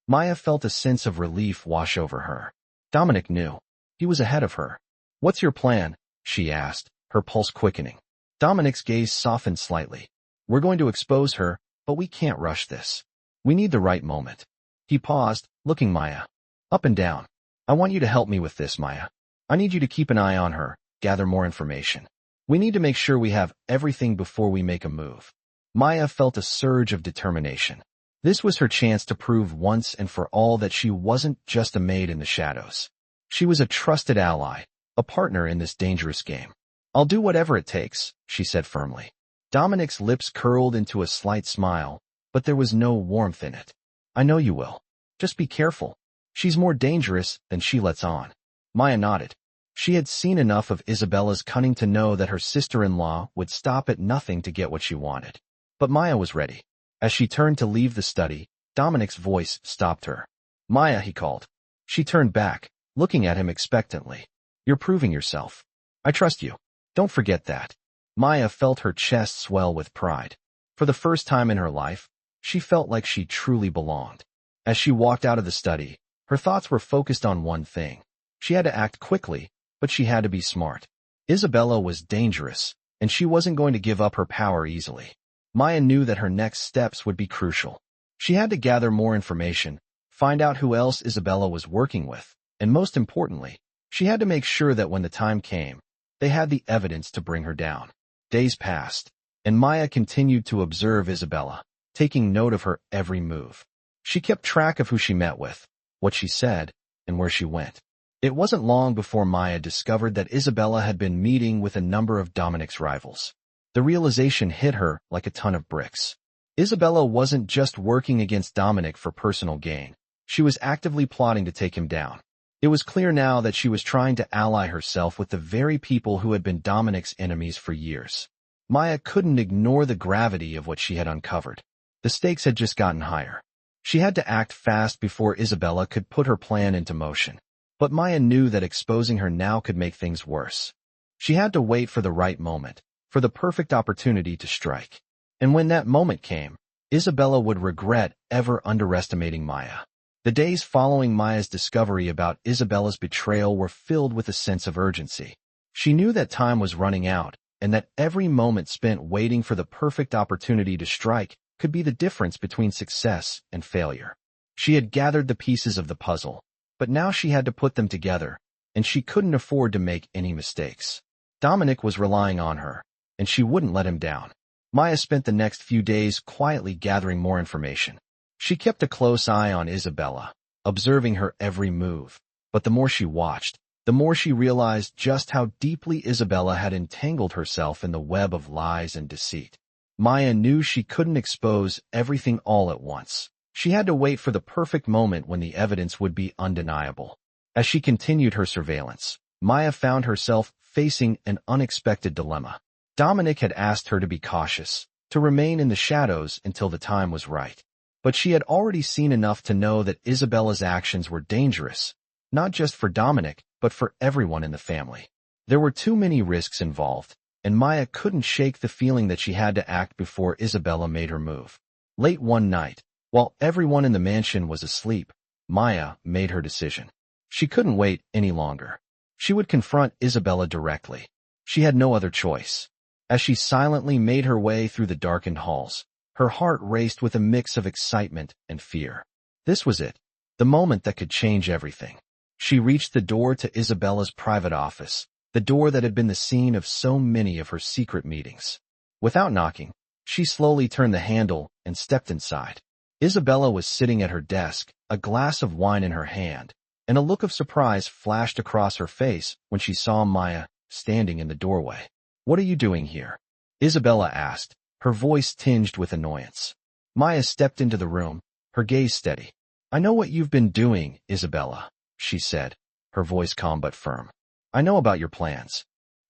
Maya felt a sense of relief wash over her. Dominic knew. He was ahead of her. "What's your plan?" she asked, her pulse quickening. Dominic's gaze softened slightly. "We're going to expose her, but we can't rush this. We need the right moment." He paused, looking Maya up and down. "I want you to help me with this, Maya. I need you to keep an eye on her, gather more information. We need to make sure we have everything before we make a move." Maya felt a surge of determination. This was her chance to prove once and for all that she wasn't just a maid in the shadows. She was a trusted ally, a partner in this dangerous game. "I'll do whatever it takes," she said firmly. Dominic's lips curled into a slight smile, but there was no warmth in it. "I know you will. Just be careful. She's more dangerous than she lets on." Maya nodded. She had seen enough of Isabella's cunning to know that her sister-in-law would stop at nothing to get what she wanted. But Maya was ready. As she turned to leave the study, Dominic's voice stopped her. "Maya," he called. She turned back, looking at him expectantly. "You're proving yourself. I trust you. Don't forget that." Maya felt her chest swell with pride. For the first time in her life, she felt like she truly belonged. As she walked out of the study, her thoughts were focused on one thing. She had to act quickly, but she had to be smart. Isabella was dangerous, and she wasn't going to give up her power easily. Maya knew that her next steps would be crucial. She had to gather more information, find out who else Isabella was working with, and most importantly, she had to make sure that when the time came, they had the evidence to bring her down. Days passed, and Maya continued to observe Isabella, taking note of her every move. She kept track of who she met with, what she said, and where she went. It wasn't long before Maya discovered that Isabella had been meeting with a number of Dominic's rivals. The realization hit her like a ton of bricks. Isabella wasn't just working against Dominic for personal gain. She was actively plotting to take him down. It was clear now that she was trying to ally herself with the very people who had been Dominic's enemies for years. Maya couldn't ignore the gravity of what she had uncovered. The stakes had just gotten higher. She had to act fast before Isabella could put her plan into motion. But Maya knew that exposing her now could make things worse. She had to wait for the right moment, for the perfect opportunity to strike. And when that moment came, Isabella would regret ever underestimating Maya. The days following Maya's discovery about Isabella's betrayal were filled with a sense of urgency. She knew that time was running out, and that every moment spent waiting for the perfect opportunity to strike could be the difference between success and failure. She had gathered the pieces of the puzzle, but now she had to put them together, and she couldn't afford to make any mistakes. Dominic was relying on her, and she wouldn't let him down. Maya spent the next few days quietly gathering more information. She kept a close eye on Isabella, observing her every move. But the more she watched, the more she realized just how deeply Isabella had entangled herself in the web of lies and deceit. Maya knew she couldn't expose everything all at once. She had to wait for the perfect moment when the evidence would be undeniable. As she continued her surveillance, Maya found herself facing an unexpected dilemma. Dominic had asked her to be cautious, to remain in the shadows until the time was right. But she had already seen enough to know that Isabella's actions were dangerous, not just for Dominic, but for everyone in the family. There were too many risks involved, and Maya couldn't shake the feeling that she had to act before Isabella made her move. Late one night, while everyone in the mansion was asleep, Maya made her decision. She couldn't wait any longer. She would confront Isabella directly. She had no other choice. As she silently made her way through the darkened halls, her heart raced with a mix of excitement and fear. This was it, the moment that could change everything. She reached the door to Isabella's private office, the door that had been the scene of so many of her secret meetings. Without knocking, She slowly turned the handle and stepped inside. Isabella was sitting at her desk, a glass of wine in her hand, and a look of surprise flashed across her face when she saw Maya standing in the doorway. "What are you doing here?" Isabella asked, her voice tinged with annoyance. Maya stepped into the room, her gaze steady. "I know what you've been doing, Isabella," she said, her voice calm but firm. "I know about your plans."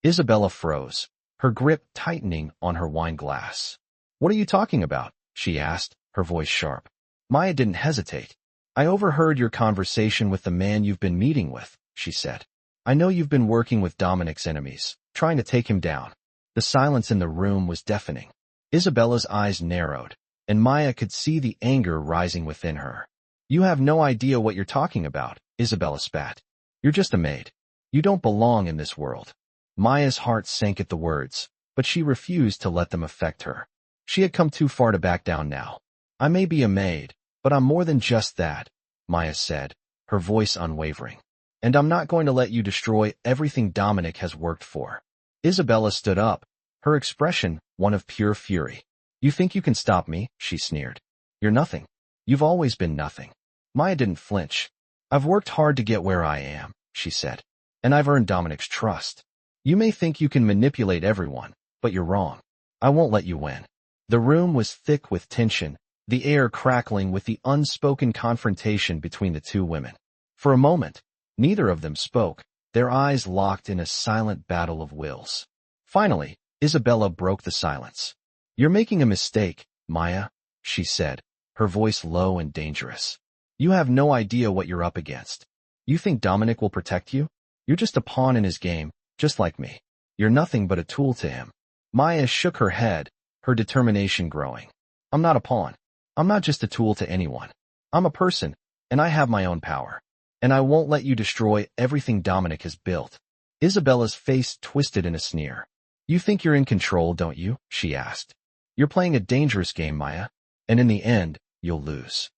Isabella froze, her grip tightening on her wine glass. "What are you talking about?" she asked, her voice sharp. Maya didn't hesitate. "I overheard your conversation with the man you've been meeting with," she said. "I know you've been working with Dominic's enemies, trying to take him down." The silence in the room was deafening. Isabella's eyes narrowed, and Maya could see the anger rising within her. "You have no idea what you're talking about," Isabella spat. "You're just a maid. You don't belong in this world." Maya's heart sank at the words, but she refused to let them affect her. She had come too far to back down now. "I may be a maid, but I'm more than just that," Maya said, her voice unwavering. "And I'm not going to let you destroy everything Dominic has worked for." Isabella stood up, her expression one of pure fury. "You think you can stop me?" she sneered. "You're nothing. You've always been nothing." Maya didn't flinch. "I've worked hard to get where I am," she said, "and I've earned Dominic's trust. You may think you can manipulate everyone, but you're wrong. I won't let you win." The room was thick with tension, the air crackling with the unspoken confrontation between the two women. For a moment, neither of them spoke, their eyes locked in a silent battle of wills. Finally, Isabella broke the silence. "You're making a mistake, Maya," she said, her voice low and dangerous. "You have no idea what you're up against. You think Dominic will protect you? You're just a pawn in his game, just like me. You're nothing but a tool to him." Maya shook her head, her determination growing. "I'm not a pawn. I'm not just a tool to anyone. I'm a person, and I have my own power. And I won't let you destroy everything Dominic has built." Isabella's face twisted in a sneer. "You think you're in control, don't you?" she asked. "You're playing a dangerous game, Maya, and in the end, you'll lose."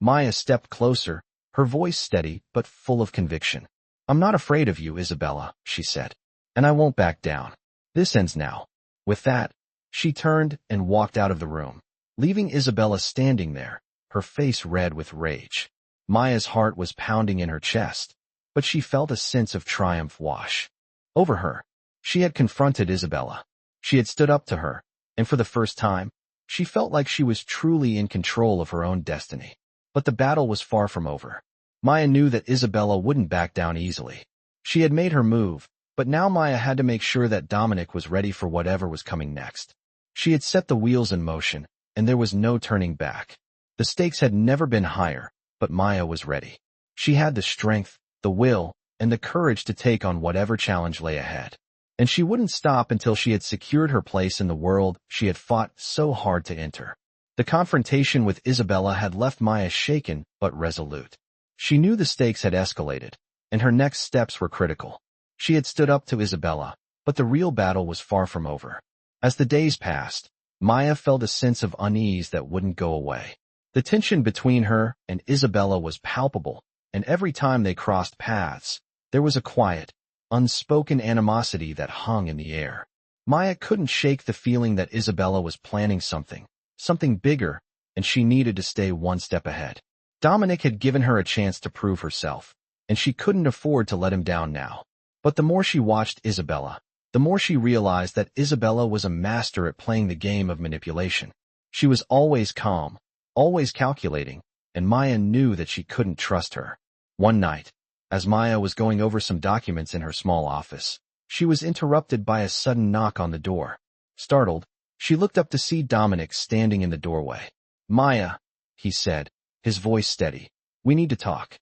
Maya stepped closer, her voice steady but full of conviction. "I'm not afraid of you, Isabella," she said, "and I won't back down. This ends now." With that, she turned and walked out of the room, leaving Isabella standing there, her face red with rage. Maya's heart was pounding in her chest, but she felt a sense of triumph wash over her. She had confronted Isabella. She had stood up to her, and for the first time, she felt like she was truly in control of her own destiny. But the battle was far from over. Maya knew that Isabella wouldn't back down easily. She had made her move, but now Maya had to make sure that Dominic was ready for whatever was coming next. She had set the wheels in motion, and there was no turning back. The stakes had never been higher, but Maya was ready. She had the strength, the will, and the courage to take on whatever challenge lay ahead. And she wouldn't stop until she had secured her place in the world she had fought so hard to enter. The confrontation with Isabella had left Maya shaken but resolute. She knew the stakes had escalated, and her next steps were critical. She had stood up to Isabella, but the real battle was far from over. As the days passed, Maya felt a sense of unease that wouldn't go away. The tension between her and Isabella was palpable, and every time they crossed paths, there was a quiet, unspoken animosity that hung in the air. Maya couldn't shake the feeling that Isabella was planning something bigger, and she needed to stay one step ahead. Dominic had given her a chance to prove herself, and she couldn't afford to let him down now. But the more she watched Isabella, the more she realized that Isabella was a master at playing the game of manipulation. She was always calm, always calculating, and Maya knew that she couldn't trust her. One night, as Maya was going over some documents in her small office, she was interrupted by a sudden knock on the door. Startled, she looked up to see Dominic standing in the doorway. "Maya," he said, his voice steady, "we need to talk."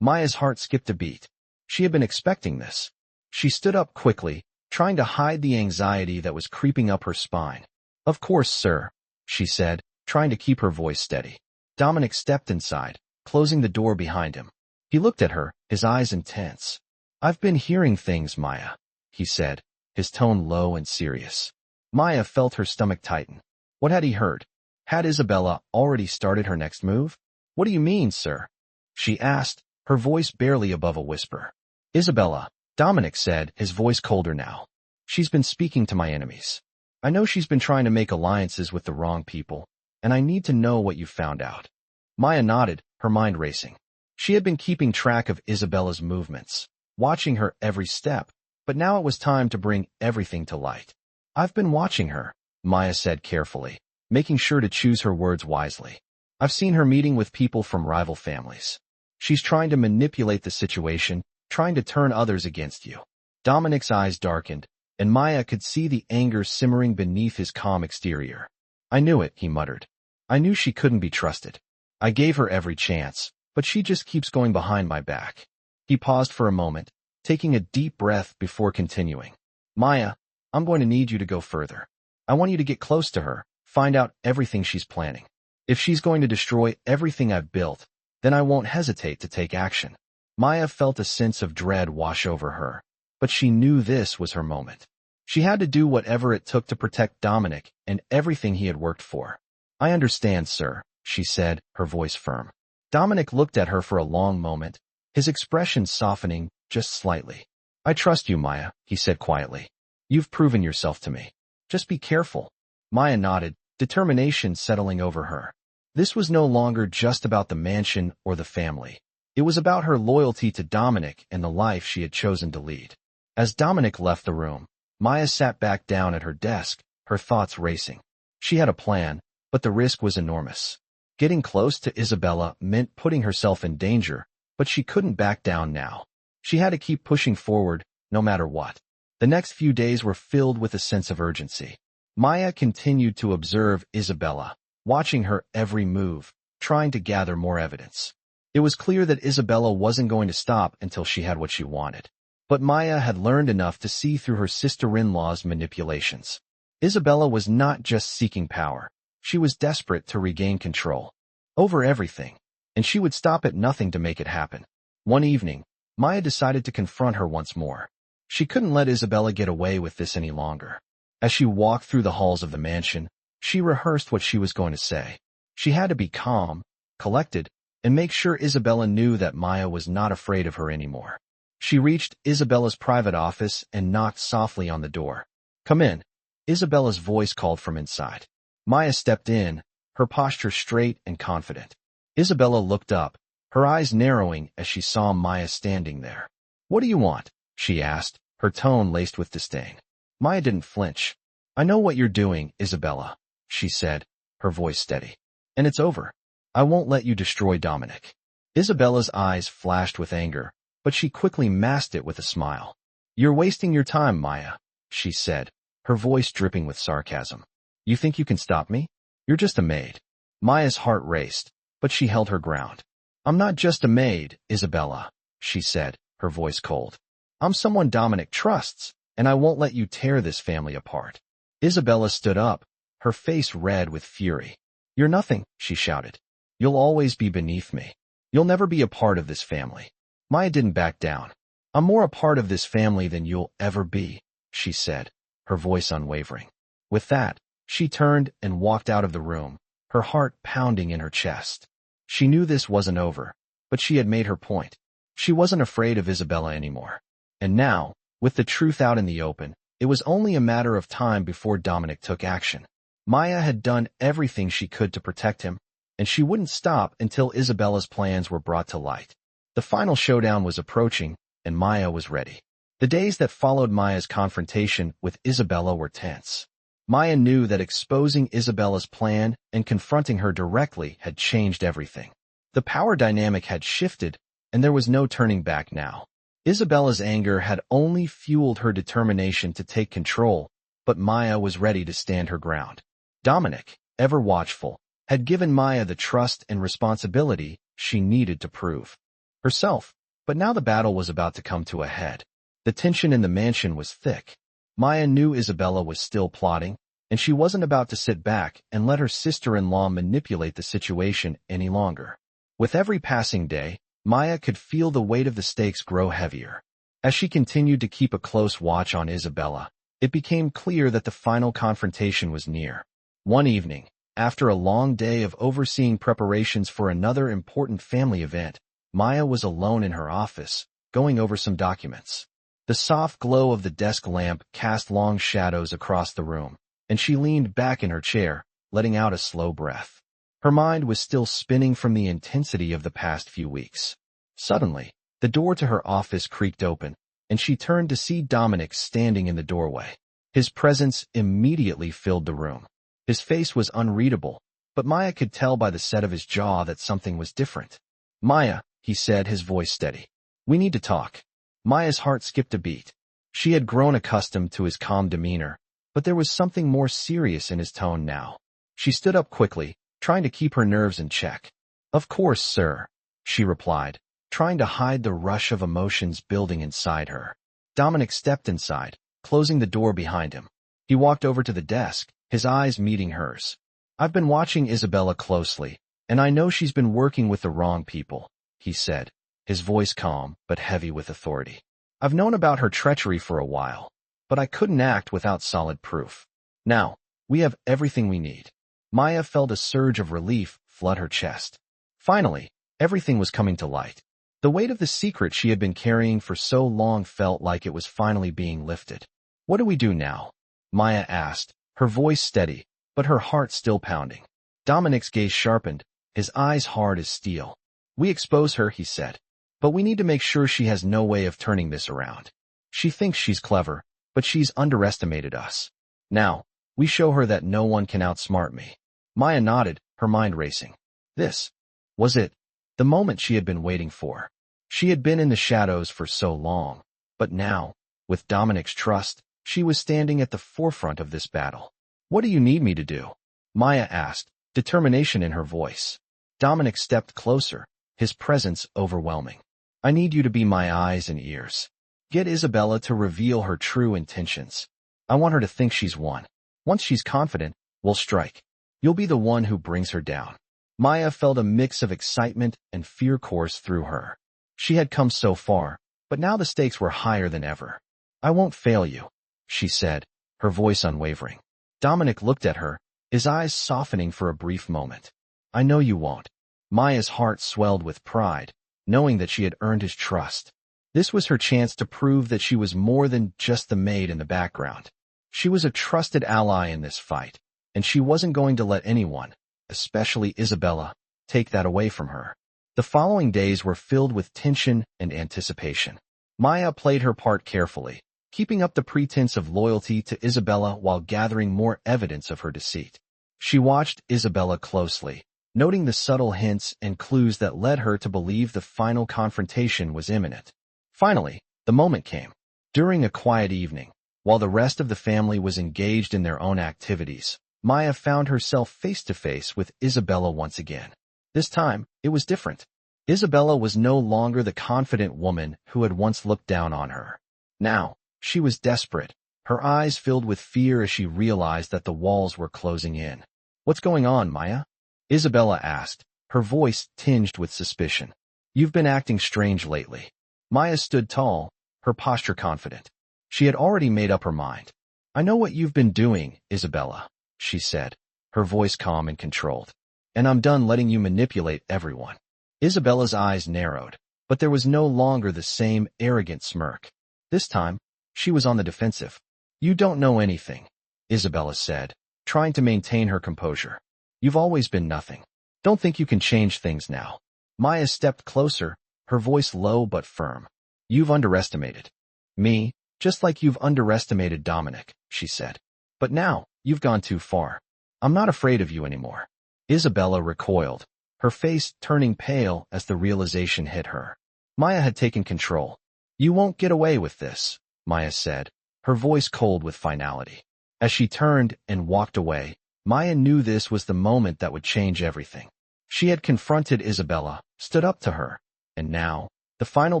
Maya's heart skipped a beat. She had been expecting this. She stood up quickly, trying to hide the anxiety that was creeping up her spine. "Of course, sir," she said, trying to keep her voice steady. Dominic stepped inside, closing the door behind him. He looked at her, his eyes intense. "I've been hearing things, Maya," he said, his tone low and serious. Maya felt her stomach tighten. What had he heard? Had Isabella already started her next move? "What do you mean, sir?" she asked, her voice barely above a whisper. "Isabella," Dominic said, his voice colder now. "She's been speaking to my enemies." I know she's been trying to make alliances with the wrong people, and I need to know what you found out." Maya nodded, her mind racing. She had been keeping track of Isabella's movements, watching her every step, but now it was time to bring everything to light. "I've been watching her," Maya said carefully, making sure to choose her words wisely. "I've seen her meeting with people from rival families. She's trying to manipulate the situation, trying to turn others against you." Dominic's eyes darkened, and Maya could see the anger simmering beneath his calm exterior. "I knew it," he muttered. "I knew she couldn't be trusted. I gave her every chance, but she just keeps going behind my back." He paused for a moment, taking a deep breath before continuing. "Maya, I'm going to need you to go further. I want you to get close to her, find out everything she's planning. If she's going to destroy everything I've built, then I won't hesitate to take action." Maya felt a sense of dread wash over her, but she knew this was her moment. She had to do whatever it took to protect Dominic and everything he had worked for. "I understand, sir," she said, her voice firm. Dominic looked at her for a long moment, his expression softening just slightly. "I trust you, Maya," he said quietly. "You've proven yourself to me. Just be careful." Maya nodded, determination settling over her. This was no longer just about the mansion or the family. It was about her loyalty to Dominic and the life she had chosen to lead. As Dominic left the room, Maya sat back down at her desk, her thoughts racing. She had a plan, but the risk was enormous. Getting close to Isabella meant putting herself in danger, but she couldn't back down now. She had to keep pushing forward, no matter what. The next few days were filled with a sense of urgency. Maya continued to observe Isabella, watching her every move, trying to gather more evidence. It was clear that Isabella wasn't going to stop until she had what she wanted. But Maya had learned enough to see through her sister-in-law's manipulations. Isabella was not just seeking power. She was desperate to regain control over everything, and she would stop at nothing to make it happen. One evening, Maya decided to confront her once more. She couldn't let Isabella get away with this any longer. As she walked through the halls of the mansion, she rehearsed what she was going to say. She had to be calm, collected, and make sure Isabella knew that Maya was not afraid of her anymore. She reached Isabella's private office and knocked softly on the door. "Come in," Isabella's voice called from inside. Maya stepped in, her posture straight and confident. Isabella looked up, her eyes narrowing as she saw Maya standing there. "What do you want?" she asked, her tone laced with disdain. Maya didn't flinch. "I know what you're doing, Isabella," she said, her voice steady. "And it's over. I won't let you destroy Dominic." Isabella's eyes flashed with anger, but she quickly masked it with a smile. "You're wasting your time, Maya," she said, her voice dripping with sarcasm. "You think you can stop me? You're just a maid." Maya's heart raced, but she held her ground. "I'm not just a maid, Isabella," she said, her voice cold. "I'm someone Dominic trusts, and I won't let you tear this family apart." Isabella stood up, her face red with fury. "You're nothing," she shouted. "You'll always be beneath me. You'll never be a part of this family." Maya didn't back down. "I'm more a part of this family than you'll ever be," she said, her voice unwavering. With that, she turned and walked out of the room, her heart pounding in her chest. She knew this wasn't over, but she had made her point. She wasn't afraid of Isabella anymore. And now, with the truth out in the open, it was only a matter of time before Dominic took action. Maya had done everything she could to protect him, and she wouldn't stop until Isabella's plans were brought to light. The final showdown was approaching, and Maya was ready. The days that followed Maya's confrontation with Isabella were tense. Maya knew that exposing Isabella's plan and confronting her directly had changed everything. The power dynamic had shifted, and there was no turning back now. Isabella's anger had only fueled her determination to take control, but Maya was ready to stand her ground. Dominic, ever watchful, had given Maya the trust and responsibility she needed to prove herself, but now the battle was about to come to a head. The tension in the mansion was thick. Maya knew Isabella was still plotting, and she wasn't about to sit back and let her sister-in-law manipulate the situation any longer. With every passing day, Maya could feel the weight of the stakes grow heavier. As she continued to keep a close watch on Isabella, it became clear that the final confrontation was near. One evening, after a long day of overseeing preparations for another important family event, Maya was alone in her office, going over some documents. The soft glow of the desk lamp cast long shadows across the room, and she leaned back in her chair, letting out a slow breath. Her mind was still spinning from the intensity of the past few weeks. Suddenly, the door to her office creaked open, and she turned to see Dominic standing in the doorway. His presence immediately filled the room. His face was unreadable, but Maya could tell by the set of his jaw that something was different. "Maya," he said, his voice steady. "We need to talk." Maya's heart skipped a beat. She had grown accustomed to his calm demeanor, but there was something more serious in his tone now. She stood up quickly, trying to keep her nerves in check. "Of course, sir," she replied, trying to hide the rush of emotions building inside her. Dominic stepped inside, closing the door behind him. He walked over to the desk, his eyes meeting hers. "I've been watching Isabella closely, and I know she's been working with the wrong people," he said, his voice calm but heavy with authority. "I've known about her treachery for a while, but I couldn't act without solid proof. Now, we have everything we need." Maya felt a surge of relief flood her chest. Finally, everything was coming to light. The weight of the secret she had been carrying for so long felt like it was finally being lifted. "What do we do now?" Maya asked, her voice steady, but her heart still pounding. Dominic's gaze sharpened, his eyes hard as steel. "We expose her," he said, "but we need to make sure she has no way of turning this around. She thinks she's clever, but she's underestimated us. Now, we show her that no one can outsmart me." Maya nodded, her mind racing. This was it, the moment she had been waiting for. She had been in the shadows for so long, but now, with Dominic's trust, she was standing at the forefront of this battle. "What do you need me to do?" Maya asked, determination in her voice. Dominic stepped closer, his presence overwhelming. "I need you to be my eyes and ears. Get Isabella to reveal her true intentions. I want her to think she's won. Once she's confident, we'll strike. You'll be the one who brings her down." Maya felt a mix of excitement and fear course through her. She had come so far, but now the stakes were higher than ever. "I won't fail you," she said, her voice unwavering. Dominic looked at her, his eyes softening for a brief moment. "I know you won't." Maya's heart swelled with pride, knowing that she had earned his trust. This was her chance to prove that she was more than just the maid in the background. She was a trusted ally in this fight, and she wasn't going to let anyone, especially Isabella, take that away from her. The following days were filled with tension and anticipation. Maya played her part carefully, keeping up the pretense of loyalty to Isabella while gathering more evidence of her deceit. She watched Isabella closely, noting the subtle hints and clues that led her to believe the final confrontation was imminent. Finally, the moment came. During a quiet evening, while the rest of the family was engaged in their own activities, Maya found herself face-to-face with Isabella once again. This time, it was different. Isabella was no longer the confident woman who had once looked down on her. Now, she was desperate, her eyes filled with fear as she realized that the walls were closing in. "What's going on, Maya?" Isabella asked, her voice tinged with suspicion. "You've been acting strange lately." Maya stood tall, her posture confident. She had already made up her mind. "I know what you've been doing, Isabella," she said, her voice calm and controlled. "And I'm done letting you manipulate everyone." Isabella's eyes narrowed, but there was no longer the same arrogant smirk. This time, she was on the defensive. "You don't know anything," Isabella said, trying to maintain her composure. "You've always been nothing. Don't think you can change things now." Maya stepped closer, her voice low but firm. "You've underestimated me, just like you've underestimated Dominic," she said. "But now, you've gone too far. I'm not afraid of you anymore." Isabella recoiled, her face turning pale as the realization hit her. Maya had taken control. "You won't get away with this," Maya said, her voice cold with finality. As she turned and walked away, Maya knew this was the moment that would change everything. She had confronted Isabella, stood up to her, and now, the final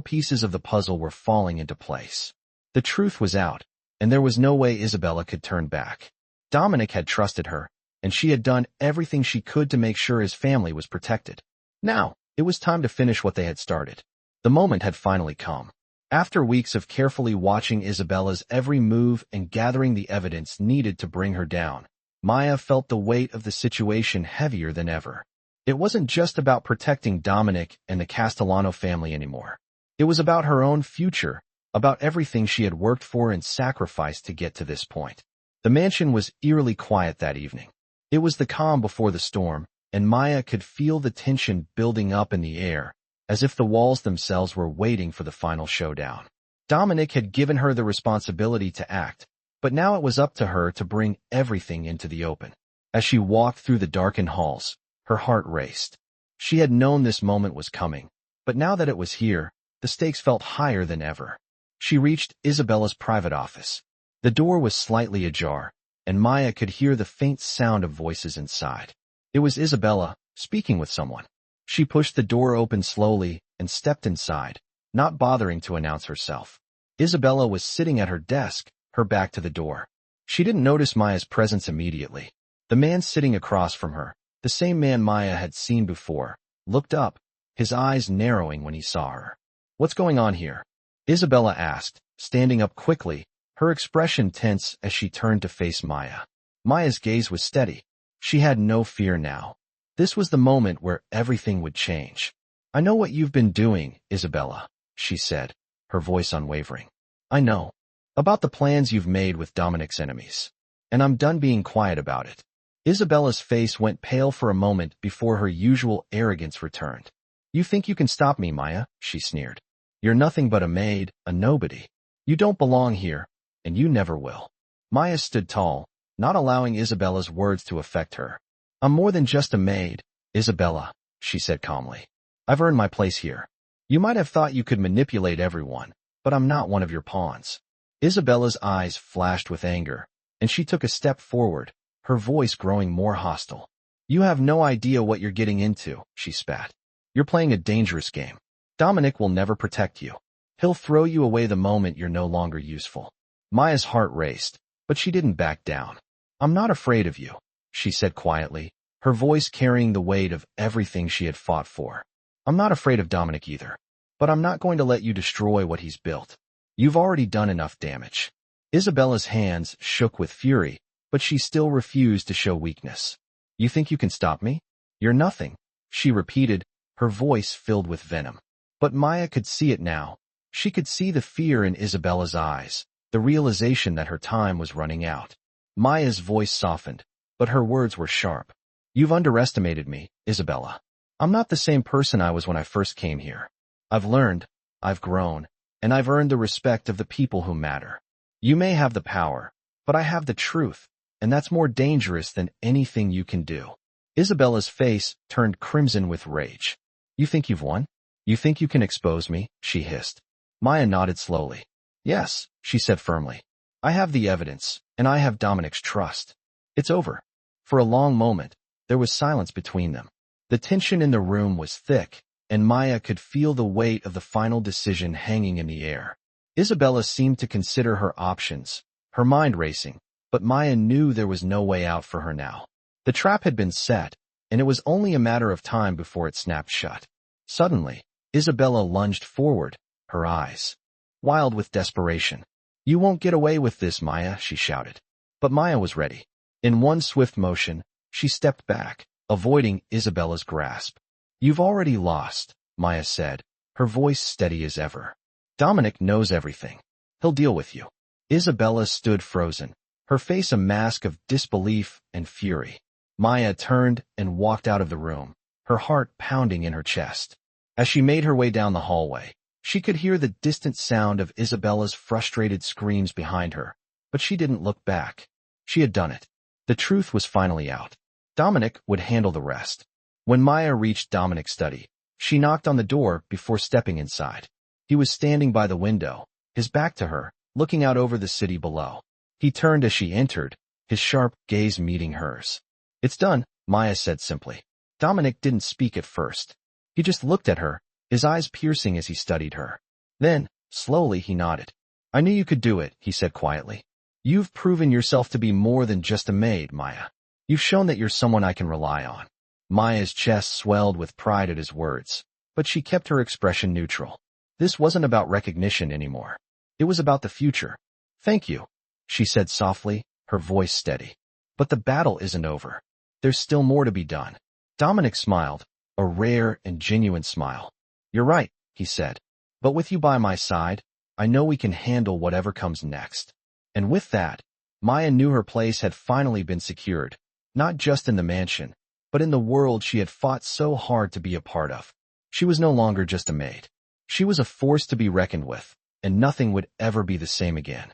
pieces of the puzzle were falling into place. The truth was out, and there was no way Isabella could turn back. Dominic had trusted her, and she had done everything she could to make sure his family was protected. Now, it was time to finish what they had started. The moment had finally come. After weeks of carefully watching Isabella's every move and gathering the evidence needed to bring her down, Maya felt the weight of the situation heavier than ever. It wasn't just about protecting Dominic and the Castellano family anymore. It was about her own future, about everything she had worked for and sacrificed to get to this point. The mansion was eerily quiet that evening. It was the calm before the storm, and Maya could feel the tension building up in the air, as if the walls themselves were waiting for the final showdown. Dominic had given her the responsibility to act, but now it was up to her to bring everything into the open. As she walked through the darkened halls, her heart raced. She had known this moment was coming, but now that it was here, the stakes felt higher than ever. She reached Isabella's private office. The door was slightly ajar, and Maya could hear the faint sound of voices inside. It was Isabella, speaking with someone. She pushed the door open slowly and stepped inside, not bothering to announce herself. Isabella was sitting at her desk, her back to the door. She didn't notice Maya's presence immediately. The man sitting across from her, the same man Maya had seen before, looked up, his eyes narrowing when he saw her. "What's going on here?" Isabella asked, standing up quickly, her expression tense as she turned to face Maya. Maya's gaze was steady. She had no fear now. This was the moment where everything would change. "I know what you've been doing, Isabella," she said, her voice unwavering. "I know. About the plans you've made with Dominic's enemies. And I'm done being quiet about it." Isabella's face went pale for a moment before her usual arrogance returned. "You think you can stop me, Maya?" she sneered. "You're nothing but a maid, a nobody. You don't belong here, and you never will." Maya stood tall, not allowing Isabella's words to affect her. "I'm more than just a maid, Isabella," she said calmly. "I've earned my place here. You might have thought you could manipulate everyone, but I'm not one of your pawns." Isabella's eyes flashed with anger, and she took a step forward, her voice growing more hostile. "You have no idea what you're getting into," she spat. "You're playing a dangerous game. Dominic will never protect you. He'll throw you away the moment you're no longer useful." Maya's heart raced, but she didn't back down. "I'm not afraid of you," she said quietly, her voice carrying the weight of everything she had fought for. "I'm not afraid of Dominic either, but I'm not going to let you destroy what he's built. You've already done enough damage." Isabella's hands shook with fury, but she still refused to show weakness. "You think you can stop me? You're nothing," she repeated, her voice filled with venom. But Maya could see it now. She could see the fear in Isabella's eyes, the realization that her time was running out. Maya's voice softened, but her words were sharp. "You've underestimated me, Isabella. I'm not the same person I was when I first came here. I've learned, I've grown, and I've earned the respect of the people who matter. You may have the power, but I have the truth, and that's more dangerous than anything you can do." Isabella's face turned crimson with rage. "You think you've won? You think you can expose me?" she hissed. Maya nodded slowly. "Yes," she said firmly. "I have the evidence, and I have Dominic's trust. It's over." For a long moment, there was silence between them. The tension in the room was thick, and Maya could feel the weight of the final decision hanging in the air. Isabella seemed to consider her options, her mind racing, but Maya knew there was no way out for her now. The trap had been set, and it was only a matter of time before it snapped shut. Suddenly, Isabella lunged forward, her eyes wild with desperation. "You won't get away with this, Maya," she shouted. But Maya was ready. In one swift motion, she stepped back, avoiding Isabella's grasp. "You've already lost," Maya said, her voice steady as ever. "Dominic knows everything. He'll deal with you." Isabella stood frozen, her face a mask of disbelief and fury. Maya turned and walked out of the room, her heart pounding in her chest. As she made her way down the hallway, she could hear the distant sound of Isabella's frustrated screams behind her, but she didn't look back. She had done it. The truth was finally out. Dominic would handle the rest. When Maya reached Dominic's study, she knocked on the door before stepping inside. He was standing by the window, his back to her, looking out over the city below. He turned as she entered, his sharp gaze meeting hers. "It's done," Maya said simply. Dominic didn't speak at first. He just looked at her, his eyes piercing as he studied her. Then, slowly, he nodded. "I knew you could do it," he said quietly. "You've proven yourself to be more than just a maid, Maya. You've shown that you're someone I can rely on." Maya's chest swelled with pride at his words, but she kept her expression neutral. This wasn't about recognition anymore. It was about the future. "Thank you," she said softly, her voice steady. "But the battle isn't over. There's still more to be done." Dominic smiled, a rare and genuine smile. "You're right," he said. "But with you by my side, I know we can handle whatever comes next." And with that, Maya knew her place had finally been secured, not just in the mansion, but in the world she had fought so hard to be a part of. She was no longer just a maid. She was a force to be reckoned with, and nothing would ever be the same again.